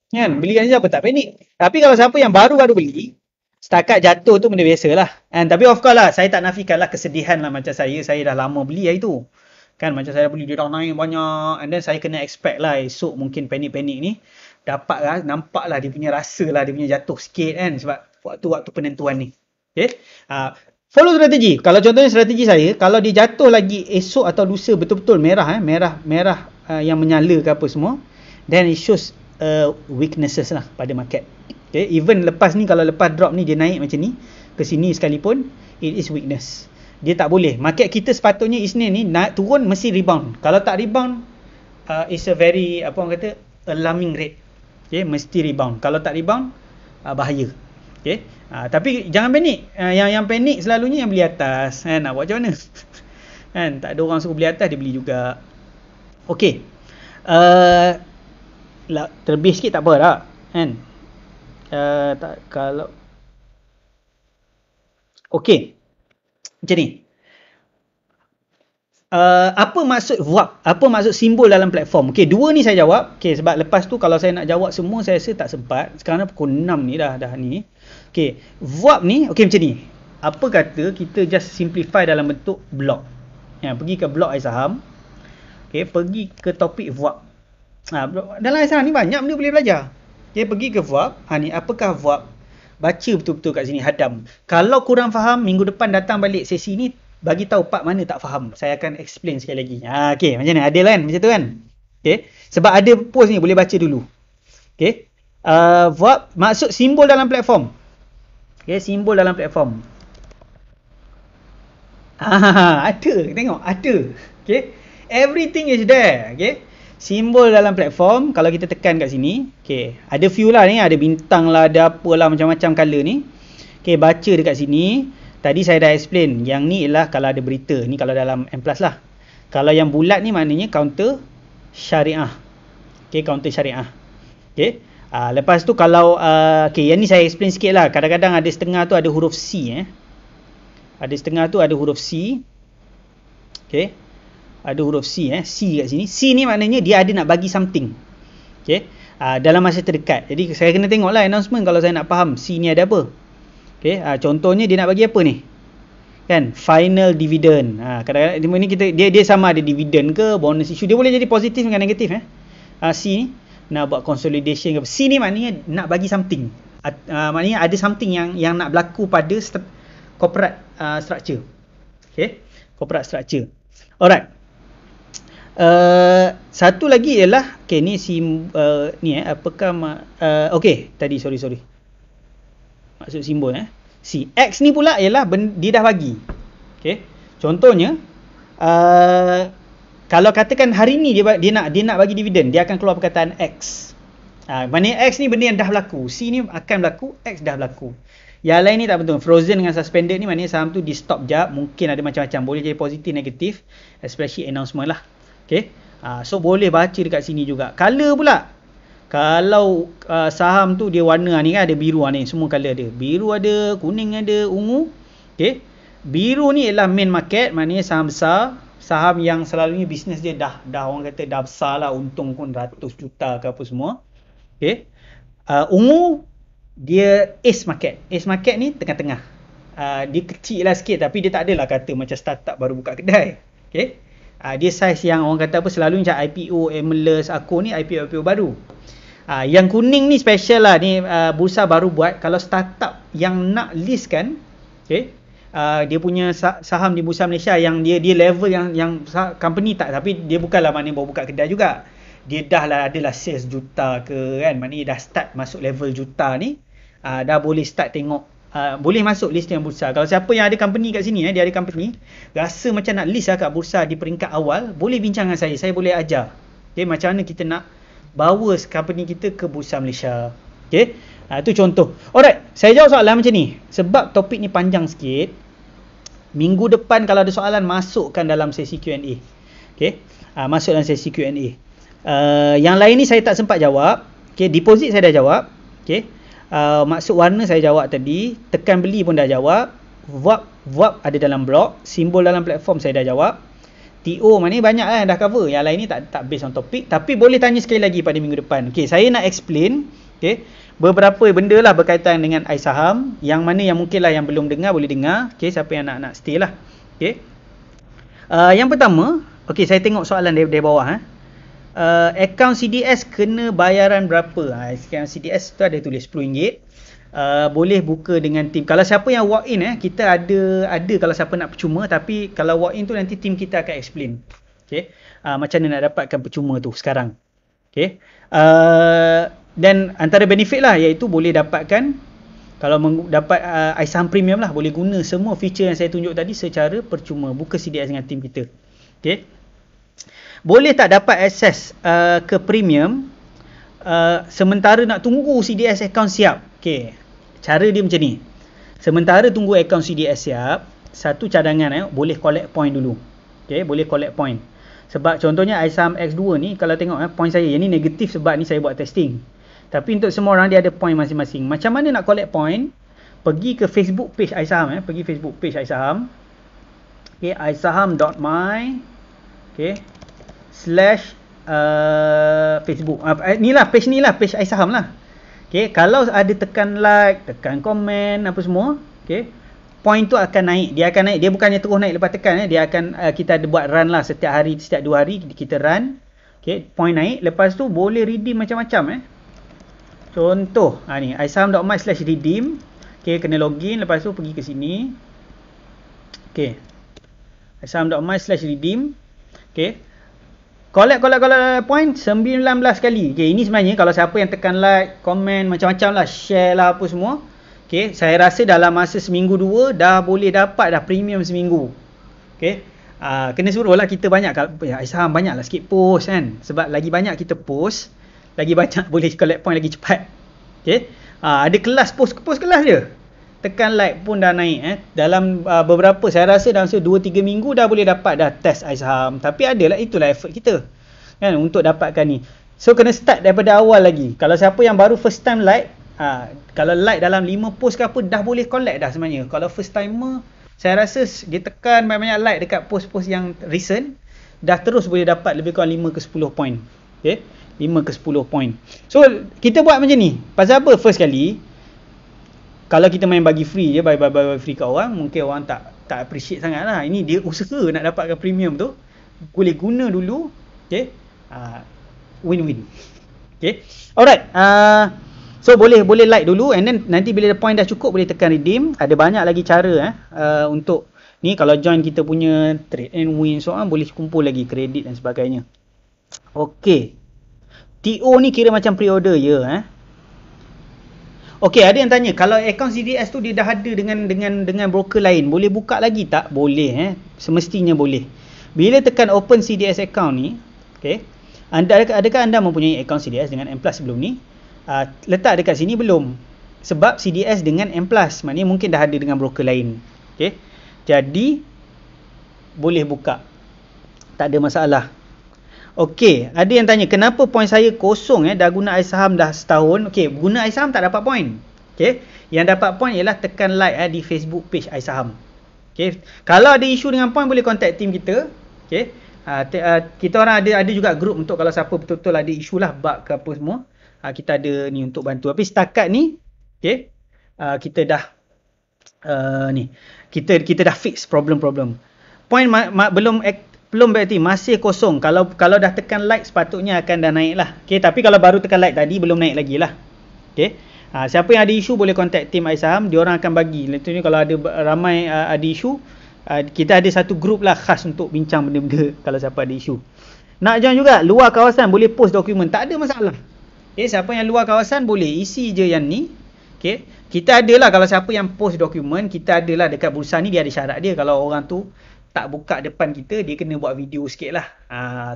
Kan? Beli kat sini siapa tak panik? Tapi kalau siapa yang baru-baru beli, setakat jatuh tu benda biasa lah. Tapi of course lah, saya tak nafikan lah kesedihan lah macam saya dah lama beli hari tu. Kan macam saya beli, dia dah naik banyak, and then saya kena expect lah esok mungkin panik-panik ni dapat lah, nampak lah dia punya rasa lah, dia punya jatuh sikit kan, sebab waktu penentuan ni. Okay, follow strategi. Kalau contohnya strategi saya, kalau dia jatuh lagi esok atau lusa betul-betul merah yang menyala ke apa semua, then it shows weaknesses lah pada market. Okay, even lepas ni, kalau lepas drop ni dia naik macam ni ke sini sekalipun, it is weakness. Dia tak boleh. Market kita sepatutnya Isnin ni naik turun mesti rebound. Kalau tak rebound, it's a very alarming rate. Okay, mesti rebound. Kalau tak rebound, bahaya. Okay, tapi jangan panik. Yang panik selalunya yang beli atas. Nak buat macam mana? Kan, tak ada orang suruh beli atas, dia beli juga. Okay, terlebih sikit tak apa tak? Kan? Kalau okay, macam ni. Apa maksud VWAP? Apa maksud simbol dalam platform? Okay, dua ni saya jawab. Okay, sebab lepas tu kalau saya nak jawab semua, saya rasa tak sempat. Sekarang dah pukul 6 ni dah ni. Okay, VWAP ni, okay macam ni. Apa kata kita just simplify dalam bentuk blok. Pergi ke blok air saham. Okay, pergi ke topik VWAP. Dalam air saham ni banyak benda boleh belajar. Okay, pergi ke VWAP. Ni, apakah VWAP? Baca betul-betul kat sini, hadam. Kalau kurang faham, minggu depan datang balik sesi ni, bagi tahu part mana tak faham. Saya akan explain sekali lagi. Okay, macam ni. Adil kan? Macam tu kan? Okay. Sebab ada post ni, boleh baca dulu. Okay. VWAP, maksud simbol dalam platform. Okay, simbol dalam platform. Ada. Tengok, ada. Okay. Everything is there. Okay. Simbol dalam platform, kalau kita tekan kat sini. Okay. Ada few lah ni. Ada bintang lah, ada apalah, macam-macam colour ni. Okay, baca dekat sini. Tadi saya dah explain, yang ni ialah kalau ada berita, ni kalau dalam M+ lah. Kalau yang bulat ni maknanya counter syariah. Okay, counter syariah. Okay, lepas tu kalau, okay, yang ni saya explain sikit lah. Kadang-kadang ada setengah tu ada huruf C. Ada setengah tu ada huruf C. Okay, ada huruf C. C kat sini. C ni maknanya dia ada nak bagi something. Okay, dalam masa terdekat. Jadi saya kena tengok lah announcement kalau saya nak faham C ni ada apa. Okay, contohnya dia nak bagi apa ni? Kan, final dividend. Kadang-kadang ni dia sama ada dividend ke bonus issue. Dia boleh jadi positif dengan negatif. C ni nak buat consolidation ke. C ni maknanya nak bagi something. Maknanya ada something yang nak berlaku pada corporate structure. Okay, corporate structure. Alright. Satu lagi ialah, okay, ni apakah okay, tadi sorry. Maksud simbol C. X ni pula ialah dia dah bagi. Okay. Contohnya, kalau katakan hari ni dia nak bagi dividen, dia akan keluar perkataan X. Maknanya X ni benda yang dah berlaku. C ni akan berlaku, X dah berlaku. Yang lain ni tak betul. Frozen dengan suspended ni maknanya saham tu di stop jap. Mungkin ada macam-macam. Boleh jadi positif, negatif. Especially announcement lah. Okay. So boleh baca dekat sini juga. Color pula. Kalau saham tu dia warna ni kan, ada biru ni, semua color ada. Biru ada, kuning ada, ungu. Okay. Biru ni ialah main market, maknanya saham besar, saham yang selalunya bisnes dia dah orang kata dah besar lah, untung pun ratus juta ke apa semua. Okay. Ungu dia ace market. Ace market ni tengah-tengah. Dia kecil lah sikit, tapi dia tak adalah kata macam startup baru buka kedai. Okay. Dia saiz yang orang kata apa, selalu macam IPO, Emerald, Aku ni IPO baru. Yang kuning ni special lah ni, bursa baru buat. Kalau startup yang nak list kan, okay, dia punya saham di Bursa Malaysia yang dia level yang company tak, tapi dia bukanlah maknanya baru buka kedai juga. Dia dah lah adalah sales juta ke kan, maknanya dah start masuk level juta ni, dah boleh start tengok, boleh masuk listing bursa. Kalau siapa yang ada company kat sini, dia ada company rasa macam nak list lah kat bursa di peringkat awal, boleh bincang dengan saya boleh ajar, okay, macam mana kita nak bawa company kita ke Bursa Malaysia. Okay, itu contoh. Alright, saya jawab soalan macam ni sebab topik ni panjang sikit. Minggu depan kalau ada soalan, masukkan dalam sesi Q&A. Okay, masuk dalam sesi Q&A. Yang lain ni saya tak sempat jawab. Okay, deposit saya dah jawab. Okay, maksud warna saya jawab tadi. Tekan beli pun dah jawab. VWAP ada dalam blog. Simbol dalam platform saya dah jawab. TO mana ni banyak lah dah cover. Yang lain ni tak based on topik. Tapi boleh tanya sekali lagi pada minggu depan. Okay, saya nak explain, okay, beberapa benda lah berkaitan dengan iSaham. Yang mana yang mungkin lah yang belum dengar, boleh dengar. Okay, siapa yang nak stay lah. Okay. Yang pertama, okay, saya tengok soalan dari bawah. Akaun CDS kena bayaran berapa? Akaun CDS tu ada tulis RM10. Boleh buka dengan tim. Kalau siapa yang walk in, kita ada kalau siapa nak percuma, tapi kalau walk in tu nanti tim kita akan explain. Okay, macam mana nak dapatkan percuma tu sekarang. Okay, dan antara benefit lah iaitu boleh dapatkan, kalau dapat iSaham Premium lah, boleh guna semua feature yang saya tunjuk tadi secara percuma. Buka CDS dengan tim kita. Okay, boleh tak dapat akses ke Premium sementara nak tunggu CDS account siap? Okay, cara dia macam ni. Sementara tunggu account CDS siap, satu cadangan, boleh collect point dulu. Okay, boleh collect point. Sebab contohnya iSaham X2 ni, kalau tengok point saya, yang ni negatif sebab ni saya buat testing. Tapi untuk semua orang dia ada point masing-masing. Macam mana nak collect point? Pergi ke Facebook page iSaham. Pergi Facebook page iSaham. Okay, isaham.my. Okay, / Facebook. Ni lah page iSaham lah. Okay, kalau ada tekan like, tekan komen, apa semua, okay, point tu akan naik. Dia akan naik. Dia bukannya terus naik lepas tekan. Dia akan, kita ada buat run lah setiap hari, setiap 2 hari kita run. Okay, point naik. Lepas tu boleh redeem macam-macam. Contoh, ni isaham.my/redeem. Okay, kena login. Lepas tu pergi ke sini. Okay, isaham.my/redeem. Okay, collect point 19 kali. Okay, ini sebenarnya kalau siapa yang tekan like, komen, macam-macam lah, share lah apa semua. Okay, saya rasa dalam masa seminggu 2 dah boleh dapat dah premium seminggu. Okay, kena suruh lah kita banyak. iSaham banyak lah sikit post kan. Sebab lagi banyak kita post, lagi banyak boleh collect point lagi cepat. Okay, ada kelas post kelas je. Tekan like pun dah naik. Dalam beberapa, saya rasa dalam 2-3 minggu dah boleh dapat dah test iSaham. Tapi adalah, itulah effort kita kan untuk dapatkan ni. So kena start daripada awal lagi. Kalau siapa yang baru first time like, kalau like dalam 5 post ke apa, dah boleh collect dah sebenarnya. Kalau first timer, saya rasa dia tekan banyak-banyak like dekat post-post yang recent, dah terus boleh dapat lebih kurang 5 ke 10 point. Okay, 5 ke 10 point. So kita buat macam ni. Pasal apa? First kali, kalau kita main bagi free je, bagi free kat orang, mungkin orang tak appreciate sangat lah. Ini dia usaha nak dapatkan premium tu, boleh guna dulu. Okay, win-win. Okay, alright. So boleh like dulu, and then nanti bila point dah cukup, boleh tekan redeem. Ada banyak lagi cara untuk ni. Kalau join kita punya trade and win, so boleh kumpul lagi kredit dan sebagainya. Okay, TO ni kira macam pre-order ya. Okey, ada yang tanya, kalau akaun CDS tu dia dah ada dengan broker lain, boleh buka lagi tak? Boleh, semestinya boleh. Bila tekan open CDS account ni, okey, adakah anda mempunyai akaun CDS dengan M+ sebelum ni? Letak dekat sini belum. Sebab CDS dengan M+, maknanya mungkin dah ada dengan broker lain. Okey. Jadi boleh buka. Tak ada masalah. Okey, ada yang tanya, kenapa point saya kosong dah guna iSaham dah setahun. Okey, guna iSaham tak dapat point. Okey, yang dapat point ialah tekan like di Facebook page iSaham. Okey, kalau ada isu dengan point, boleh contact team kita. Okey, kita orang ada juga group untuk kalau siapa betul-betul ada isu lah, bug ke apa semua. Kita ada ni untuk bantu. Tapi setakat ni, okey, kita dah ni, kita dah fix problem-problem. Point belum belum berarti masih kosong. Kalau dah tekan like sepatutnya akan dah naik lah. Okay, tapi kalau baru tekan like tadi belum naik lagi lah. Okay. Siapa yang ada isu boleh contact tim iSaham, diorang akan bagi. Lepas kalau ada ramai ada isu, kita ada satu group lah khas untuk bincang benda-benda kalau siapa ada isu. Nak join juga luar kawasan boleh post dokumen, tak ada masalah. Okay, siapa yang luar kawasan boleh isi je yang ni. Okay. Kita adalah kalau siapa yang post dokumen, kita adalah dekat bursa ni dia ada syarat dia. Kalau orang tu tak buka depan kita, dia kena buat video sikit lah.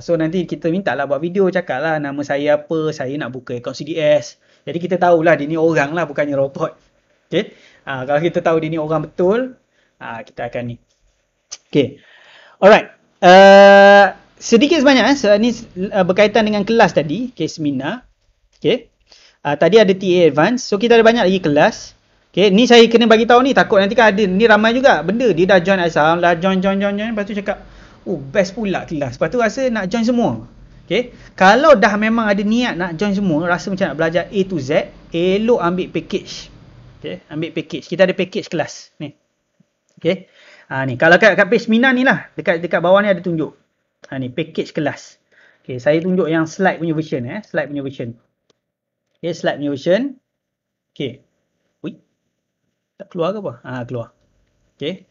So nanti kita minta lah buat video, cakap lah nama saya apa, saya nak buka akaun CDS. Jadi kita tahulah dia ni orang lah, bukannya robot. Okay. Kalau kita tahu dia ni orang betul, kita akan ni. Okay. Alright. Sedikit sebanyak ni berkaitan dengan kelas tadi, okay, seminar. Okay. Tadi ada TA Advance. So kita ada banyak lagi kelas. Okay, ni saya kena bagi tahu ni, takut nanti kan ada ni ramai juga benda dia dah join iSaham, dah join lepas tu cakap best pula kelas, lepas tu rasa nak join semua. Okay, kalau dah memang ada niat nak join semua, rasa macam nak belajar A to Z, elok ambil package. Okay, ambil package, kita ada package kelas ni. Okay, ni kalau kat page seminar ni lah, dekat bawah ni ada tunjuk ni package kelas. Okay, saya tunjuk yang slide punya version, slide punya version. Okay, slide punya version. Okay, tak keluar ke apa? Keluar. Okay.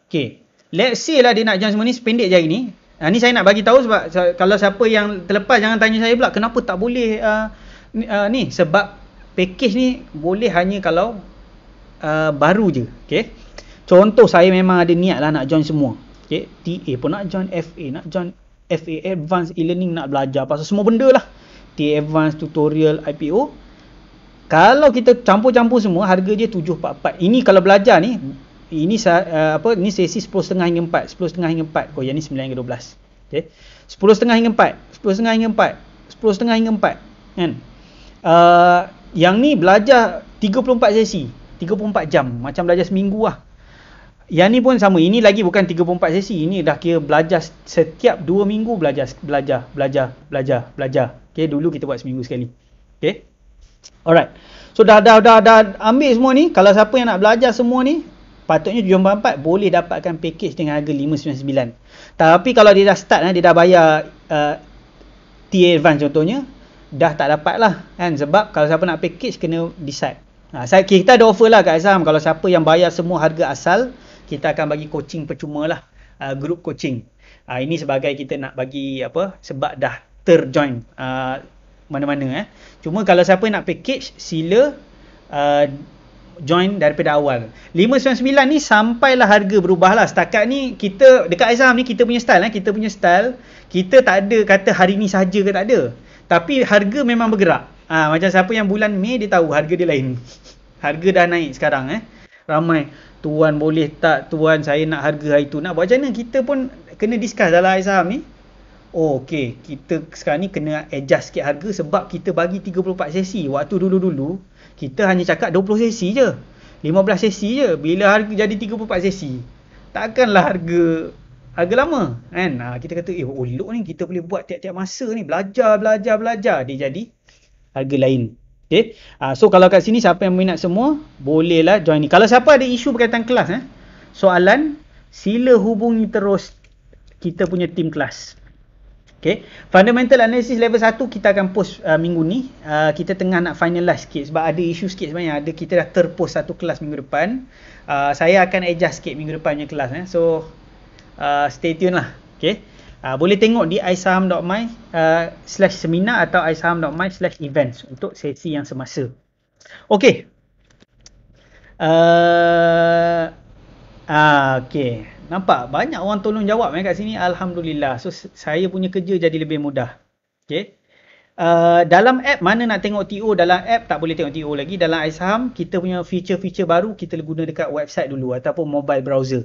Okay. Let's say lah dia nak join semua ni, sependek je hari ni. Ni saya nak bagi tahu sebab kalau siapa yang terlepas jangan tanya saya pula kenapa tak boleh ni. Sebab package ni boleh hanya kalau baru je. Okay. Contoh saya memang ada niat lah nak join semua. Okay. TA pun nak join, FA nak join, FA Advanced E-Learning nak belajar pasal semua benda lah. TA Advanced Tutorial IPO. Kalau kita campur-campur semua, harga dia 744. Ini kalau belajar ni, ini ni sesi 10.30 hingga 4. 10.30 hingga 4. Yang ni 9 hingga 12. Okay. 10.30 hingga 4. 10.30 hingga 4. 10.30 hingga 4. Kan? Yang ni belajar 34 sesi. 34 jam. Macam belajar seminggu lah. Yang ni pun sama. Ini lagi bukan 34 sesi. Ini dah kira belajar setiap 2 minggu belajar. Okay, dulu kita buat seminggu sekali. Okay. Alright. So dah ambil semua ni. Kalau siapa yang nak belajar semua ni, patutnya 744 boleh dapatkan package dengan harga 599. Tapi kalau dia dah start, dia dah bayar TA Advance contohnya, dah tak dapat lah kan. Sebab kalau siapa nak package kena decide. Kita ada offer lah kat iSaham. Kalau siapa yang bayar semua harga asal, kita akan bagi coaching percuma lah, group coaching. Ini sebagai kita nak bagi apa, sebab dah terjoin mana-mana. Cuma kalau siapa nak package, sila join daripada awal. 599 ni sampailah harga berubah lah. Setakat ni kita dekat iSaham ni kita punya style. Kita tak ada kata hari ni saja ke tak ada. Tapi harga memang bergerak. Macam siapa yang bulan Mei dia tahu harga dia lain. Harga dah naik sekarang. Ramai tuan boleh tak, tuan saya nak harga hari tu. Nak buat macam mana? Kita pun kena discuss dalam iSaham ni. Okey, kita sekarang ni kena adjust sikit harga sebab kita bagi 34 sesi. Waktu dulu-dulu kita hanya cakap 20 sesi je, 15 sesi je. Bila harga jadi 34 sesi, takkanlah harga lama kan. Kita kata elok ni, kita boleh buat tiap-tiap masa ni, belajar. Dia jadi harga lain. Okay. So kalau kat sini siapa yang minat semua, bolehlah join ni. Kalau siapa ada isu berkaitan kelas, soalan, sila hubungi terus kita punya tim kelas. Okay. Fundamental Analysis level 1 kita akan post minggu ni. Kita tengah nak finalize sikit sebab ada isu sikit sebenarnya. Kita dah terpost satu kelas minggu depan. Saya akan adjust sikit minggu depan punya kelas. So stay tune lah. Okay. Boleh tengok di isaham.my/seminar atau isaham.my/events untuk sesi yang semasa. Okay. Okay. Nampak banyak orang tolong jawab kat sini, alhamdulillah. So saya punya kerja jadi lebih mudah. Okay. Dalam app mana nak tengok TO? Dalam app tak boleh tengok TO lagi. Dalam iSaham kita punya feature-feature baru kita guna dekat website dulu ataupun mobile browser.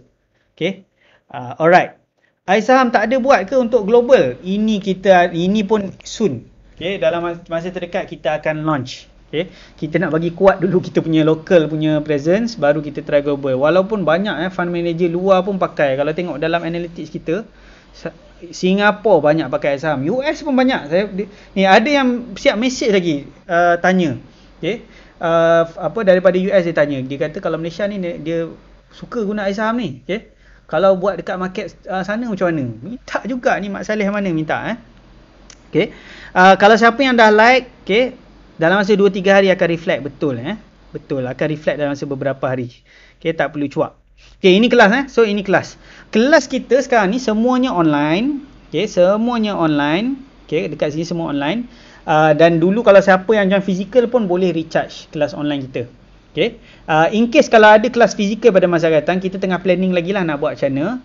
Okay. Alright. iSaham tak ada buat ke untuk global? Ini pun soon. Okay. Dalam masa terdekat kita akan launch. Okay. Kita nak bagi kuat dulu kita punya local punya presence, baru kita try global. Walaupun banyak fund manager luar pun pakai. Kalau tengok dalam analytics kita, Singapura banyak pakai iSaham, US pun banyak. Ni ada yang siap message lagi tanya. Okay. Daripada US dia tanya. Dia kata kalau Malaysia ni dia suka guna iSaham ni. Okay. Kalau buat dekat market sana macam mana? Minta juga ni Mak Saleh mana minta Okay. Kalau siapa yang dah like, okay, dalam masa 2-3 hari akan reflect betul Betul, akan reflect dalam masa beberapa hari. Okay, tak perlu cuak. Okay, ini kelas So ini kelas. Kelas kita sekarang ni semuanya online. Okay, semuanya online. Okay, dekat sini semua online. Dan dulu kalau siapa yang join physical pun boleh recharge kelas online kita. Okay. In case kalau ada kelas physical pada masa datang, kita tengah planning lagi lah nak buat macam mana.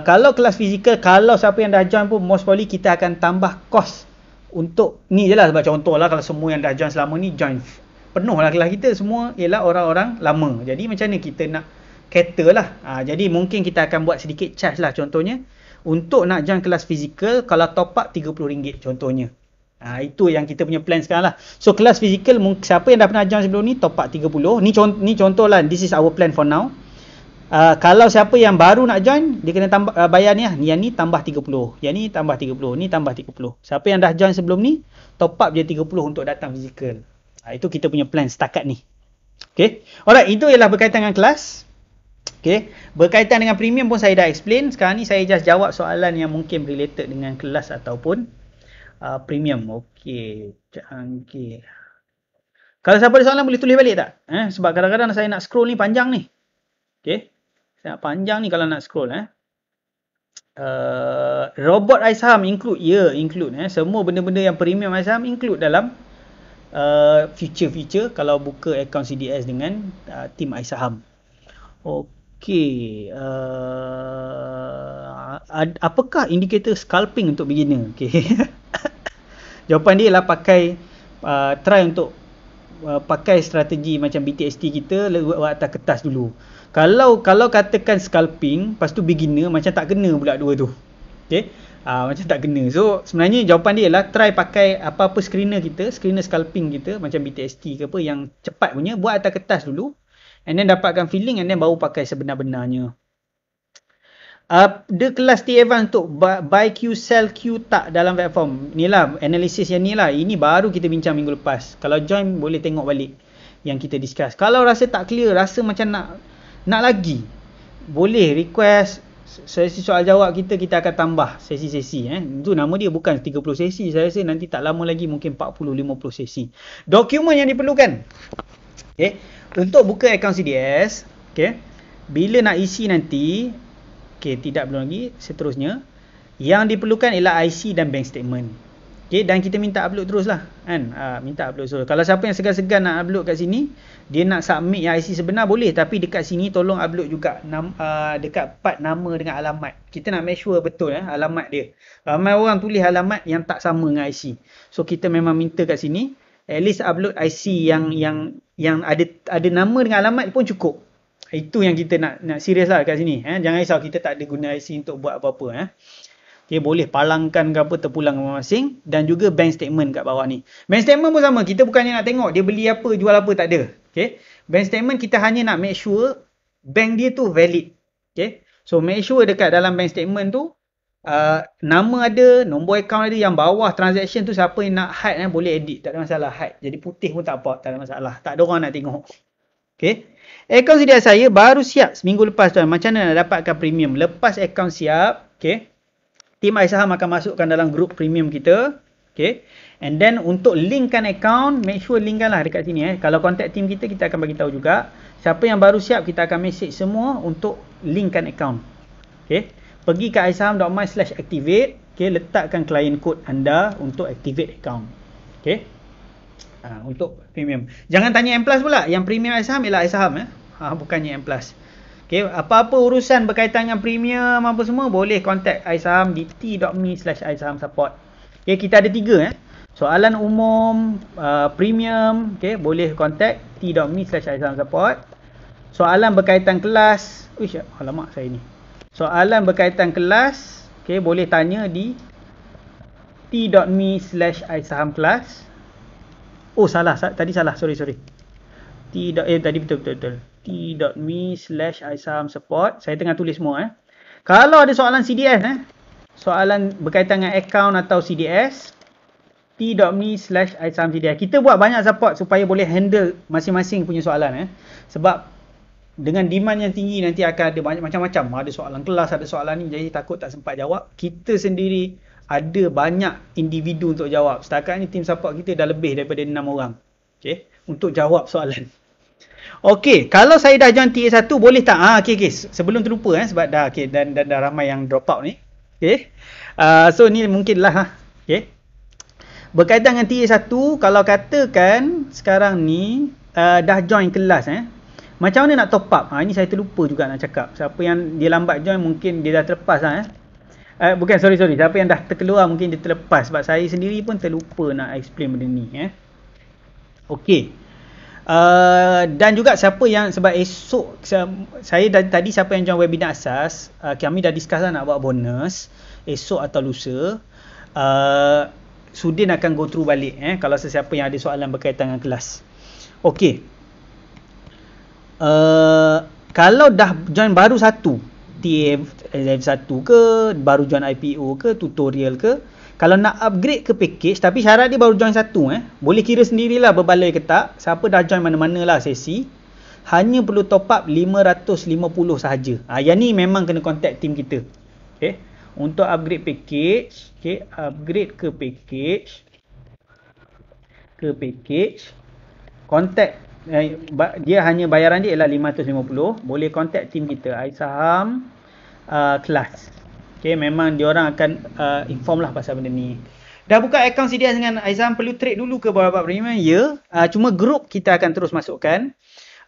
Kalau kelas physical, kalau siapa yang dah join pun most probably kita akan tambah kos untuk ni je lah. Sebab contoh lah kalau semua yang dah join selama ni join penuh lah kelas kita, semua ialah orang-orang lama. Jadi macam mana kita nak cater lah. Jadi mungkin kita akan buat sedikit charge lah. Contohnya untuk nak join kelas fizikal, kalau top up RM30 contohnya. Itu yang kita punya plan sekarang lah. So kelas fizikal, siapa yang dah pernah join sebelum ni top up RM30. Ni contoh lah, this is our plan for now. Kalau siapa yang baru nak join, dia kena tambah bayar ni lah. Yang ni tambah RM30, yang ni tambah RM30, ni tambah RM30. Siapa yang dah join sebelum ni, top up je RM30 untuk datang fizikal. Itu kita punya plan setakat ni. Okay. Alright, itu ialah berkaitan dengan kelas. Okay. Berkaitan dengan premium pun saya dah explain. Sekarang ni saya just jawab soalan yang mungkin related dengan kelas ataupun premium. Okay. Okay. Kalau siapa ada soalan boleh tulis balik tak? Sebab kadang-kadang saya nak scroll ni panjang ni. Okay. Saya nak panjang ni kalau nak scroll. Robot iSaham include? Ya, include. Semua benda-benda yang premium iSaham include dalam feature-feature kalau buka akaun CDS dengan tim iSaham. Okey. Apakah indikator scalping untuk beginner? Okey. Jawapan dia ialah pakai try untuk pakai strategi macam BTST kita buat atas kertas dulu. Kalau katakan scalping, lepas tu beginner, macam tak kena pula dua tu. Okey. Macam tak kena. So sebenarnya jawapan dia ialah try pakai apa-apa screener kita, screener scalping kita macam BTST ke apa yang cepat punya, buat atas kertas dulu and then dapatkan feeling and then baru pakai sebenar-benarnya. Ada kelas T-Advance untuk buy Q, sell Q tak dalam platform. Inilah analisis yang ni lah. Ini baru kita bincang minggu lepas. Kalau join boleh tengok balik yang kita discuss. Kalau rasa tak clear, rasa macam nak lagi, boleh request sesi soal jawab kita akan tambah sesi-sesi. Itu nama dia bukan 30 sesi. Saya rasa nanti tak lama lagi mungkin 40-50 sesi. Dokumen yang diperlukan. Okay. Untuk buka akaun CDS, okay, bila nak isi nanti, okay, tidak belum lagi, seterusnya yang diperlukan ialah IC dan bank statement. Okay, dan kita minta upload terus lah kan. Minta upload terus. Kalau siapa yang segan-segan nak upload kat sini, dia nak submit yang IC sebenar boleh, tapi dekat sini tolong upload juga dekat part nama dengan alamat. Kita nak make sure betul alamat dia. Ramai orang tulis alamat yang tak sama dengan IC. So kita memang minta kat sini at least upload IC yang ada nama dengan alamat pun cukup. Itu yang kita nak serius lah kat sini. Jangan risau kita tak ada guna IC untuk buat apa-apa. Okay, boleh palangkan ke apa, terpulang masing-masing. Dan juga bank statement kat bawah ni. Bank statement pun sama. Kita bukannya nak tengok dia beli apa, jual apa, tak ada. Okay. Bank statement kita hanya nak make sure bank dia tu valid. Okay. So make sure dekat dalam bank statement tu nama ada, nombor account ada, yang bawah transaction tu siapa yang nak hide boleh edit. Tak ada masalah, hide. Jadi putih pun tak apa, tak ada masalah. Tak ada orang nak tengok. Okay. Akaun CDS saya baru siap seminggu lepas tuan. Macam mana nak dapatkan premium? Lepas akaun siap, okay, tim iSaham akan masukkan dalam grup premium kita. Okay. And then untuk linkkan account, make sure linkkan lah dekat sini. Kalau contact tim kita, kita akan bagi tahu juga. Siapa yang baru siap, kita akan message semua untuk linkkan account. Okay. Pergi ke isaham.my/activate. Okay. Letakkan client code anda untuk activate account. Okay. Untuk premium. Jangan tanya M Plus pula. Yang premium iSaham ialah iSaham. Bukannya M Plus. Okay, apa-apa urusan berkaitan dengan premium apa semua boleh contact iSaham di t.me/iSahamSupport. Okay, kita ada 3 soalan umum, premium, okay, boleh contact t.me/iSahamSupport. Soalan berkaitan kelas, alamak saya ni. Soalan berkaitan kelas, okay, boleh tanya di t.me/iSahamClass. Salah, tadi salah, sorry. Tadi betul. t.me/iSahamSupport. Saya tengah tulis semua. Kalau ada soalan CDS, soalan berkaitan dengan account atau CDS, t.me/iSahamCDS. Kita buat banyak support supaya boleh handle masing-masing punya soalan. Sebab dengan demand yang tinggi nanti akan ada banyak macam-macam. Ada soalan kelas, ada soalan ni, jadi takut tak sempat jawab. Kita sendiri ada banyak individu untuk jawab. Setakat ni tim support kita dah lebih daripada 6 orang. Okay, untuk jawab soalan. Okey, kalau saya dah join TA1 boleh tak? Okey. Sebelum terlupa sebab dah dah ramai yang drop out ni. Okey. So ni mungkinlah Okey. Berkaitan dengan TA1, kalau katakan sekarang ni dah join kelas macam mana nak top up? Ini saya terlupa juga nak cakap. Siapa yang dia lambat join mungkin dia dah terlepas bukan, sorry. Siapa yang dah terkeluar mungkin dia terlepas. Sebab saya sendiri pun terlupa nak explain benda ni. Okey. Dan juga siapa yang, sebab esok saya tadi siapa yang join webinar asas, kami dah discuss nak buat bonus esok atau lusa. Sudin akan go through balik kalau sesiapa yang ada soalan berkaitan dengan kelas. Okey. Kalau dah join baru satu TF1 ke, baru join IPO ke, tutorial ke, kalau nak upgrade ke package tapi syarat dia baru join satu boleh kira sendirilah berbaloi ke tak. Siapa dah join mana-mana lah sesi, hanya perlu top up 550 sahaja. Yang ni memang kena contact team kita. Okay. Untuk upgrade package, upgrade ke package, contact dia hanya bayaran dia ialah 550. Boleh contact team kita iSaham kelas. Okay, memang diorang akan inform lah pasal benda ni. Dah buka akaun CDS dengan iSaham, perlu trade dulu ke baru dapat premium? Ya, cuma group kita akan terus masukkan.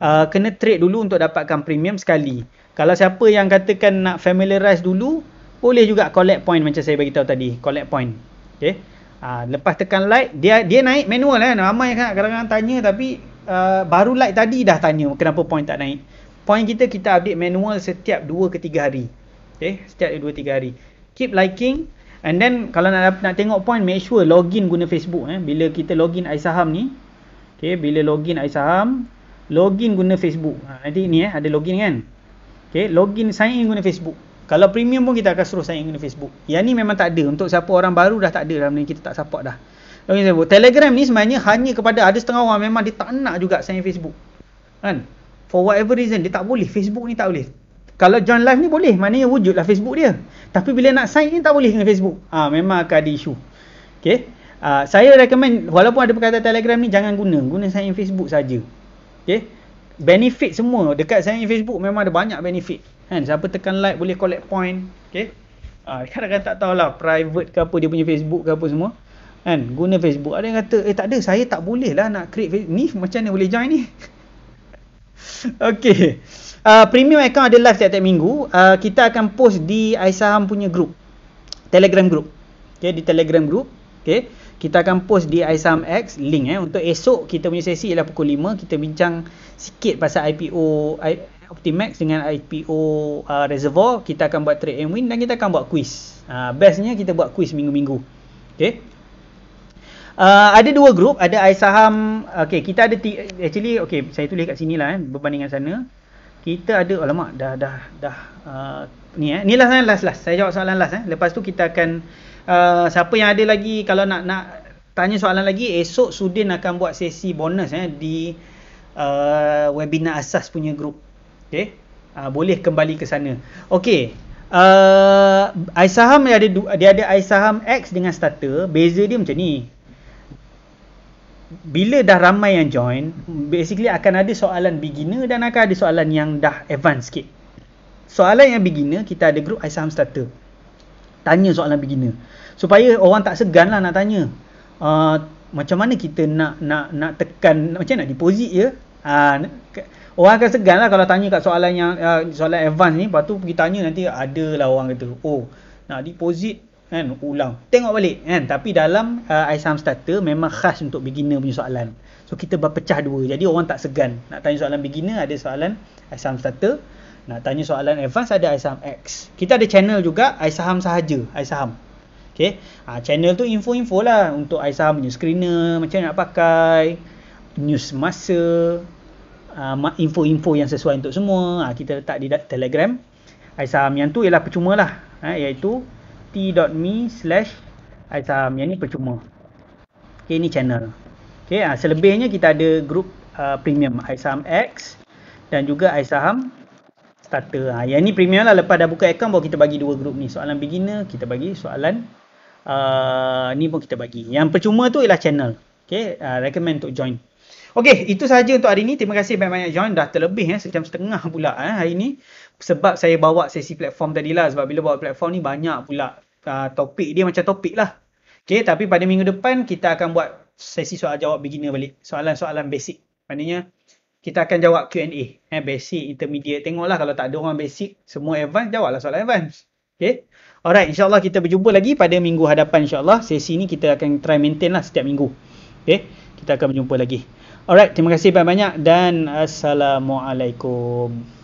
Kena trade dulu untuk dapatkan premium sekali. Kalau siapa yang katakan nak familiarize dulu, boleh juga collect point macam saya bagi tahu tadi, collect point. Okay. Lepas tekan like, dia naik manual Ramai kan kadang-kadang tanya tapi baru like tadi dah tanya kenapa point tak naik. Point kita update manual setiap 2 ke 3 hari. Okay, setiap 2-3 hari. Keep liking, and then kalau nak tengok point, make sure login guna Facebook. Bila kita login iSaham ni, okay, bila login iSaham, login guna Facebook. Nanti ni ada login kan. Okay, login sign in guna Facebook. Kalau premium pun kita akan suruh sign in guna Facebook. Yang ni memang tak ada. Untuk siapa orang baru dah tak ada dalam ni, kita tak support dah. Login Facebook. Telegram ni sebenarnya hanya kepada ada setengah orang memang dia tak nak juga sign in Facebook. Kan? For whatever reason dia tak boleh. Facebook ni tak boleh. Kalau join live ni boleh, maknanya wujudlah Facebook dia. Tapi bila nak sign in tak boleh dengan Facebook. Memang akan ada isu. Okay. Saya recommend, walaupun ada perkataan Telegram ni, jangan guna sign in Facebook saja. Okay. Benefit semua dekat sign in Facebook memang ada banyak benefit. Kan? Siapa tekan like boleh collect point. Okay. Kadang-kadang tak tahulah private ke apa dia punya Facebook ke apa semua. Kan? Guna Facebook. Ada yang kata, tak ada, saya tak boleh lah nak create Facebook. Ni macam mana boleh join ni? Okay. Premium account ada live tiap-tiap minggu. Kita akan post di iSaham punya group, Telegram group. Okay, di Telegram group. Okay, kita akan post di iSaham X link untuk esok kita punya sesi ialah pukul 5. Kita bincang sikit pasal IPO Optimax dengan IPO Reservoir. Kita akan buat trade and win dan kita akan buat quiz. Bestnya kita buat quiz minggu-minggu. Okay. Ada dua group, ada iSaham. Okay, kita ada actually, okay, saya tulis kat sini lah berbanding dengan sana. Kita ada, alamak, ni lah last. Saya jawab soalan last. Lepas tu kita akan, siapa yang ada lagi, kalau nak tanya soalan lagi, esok Sudin akan buat sesi bonus di webinar asas punya group. Okay, boleh kembali ke sana. Okay, iSaham dia ada iSaham X dengan starter. Beza dia macam ni. Bila dah ramai yang join, basically akan ada soalan beginner dan akan ada soalan yang dah advance sikit. Soalan yang beginner, kita ada group iSaham starter. Tanya soalan beginner. Supaya orang tak segan lah nak tanya. Macam mana kita nak tekan, macam nak deposit je. Orang akan segan lah kalau tanya kat soalan yang soalan advance ni. Lepas tu pergi tanya, nanti ada lah orang kata, nak deposit kan, ulang, tengok balik kan. Tapi dalam iSaham starter memang khas untuk beginner punya soalan. So kita berpecah dua, jadi orang tak segan nak tanya soalan beginner, ada soalan iSaham starter. Nak tanya soalan advance, ada iSaham X. Kita ada channel juga iSaham sahaja, iSaham. Okay, channel tu info-info lah untuk iSaham punya screener, macam mana nak pakai, news semasa, info-info yang sesuai untuk semua. Kita letak di Telegram iSaham. Yang tu ialah percuma lah, iaitu t.me/iSaham. Yang ni percuma. Okay, ni channel. Okay, selebihnya kita ada grup premium iSaham X, dan juga iSaham starter. Yang ni premium lah, lepas dah buka account baru kita bagi dua grup ni. Soalan beginner kita bagi, soalan ni pun kita bagi. Yang percuma tu ialah channel. Okay, recommend untuk join. Okay, itu sahaja untuk hari ni. Terima kasih banyak-banyak join. Dah terlebih sejam setengah pula hari ni. Sebab saya bawa sesi platform tadi lah. Sebab bila bawa platform ni banyak pula topik dia macam topik lah. Okay, tapi pada minggu depan kita akan buat sesi soal jawab beginner balik. Soalan-soalan basic. Maknanya kita akan jawab Q&A. Basic, intermediate. Tengoklah kalau tak ada orang basic, semua advance, jawablah soalan advance. Okay. Alright, insyaAllah kita berjumpa lagi pada minggu hadapan insyaAllah. Sesi ni kita akan try maintain lah setiap minggu. Okay. Kita akan berjumpa lagi. Alright, terima kasih banyak-banyak dan Assalamualaikum.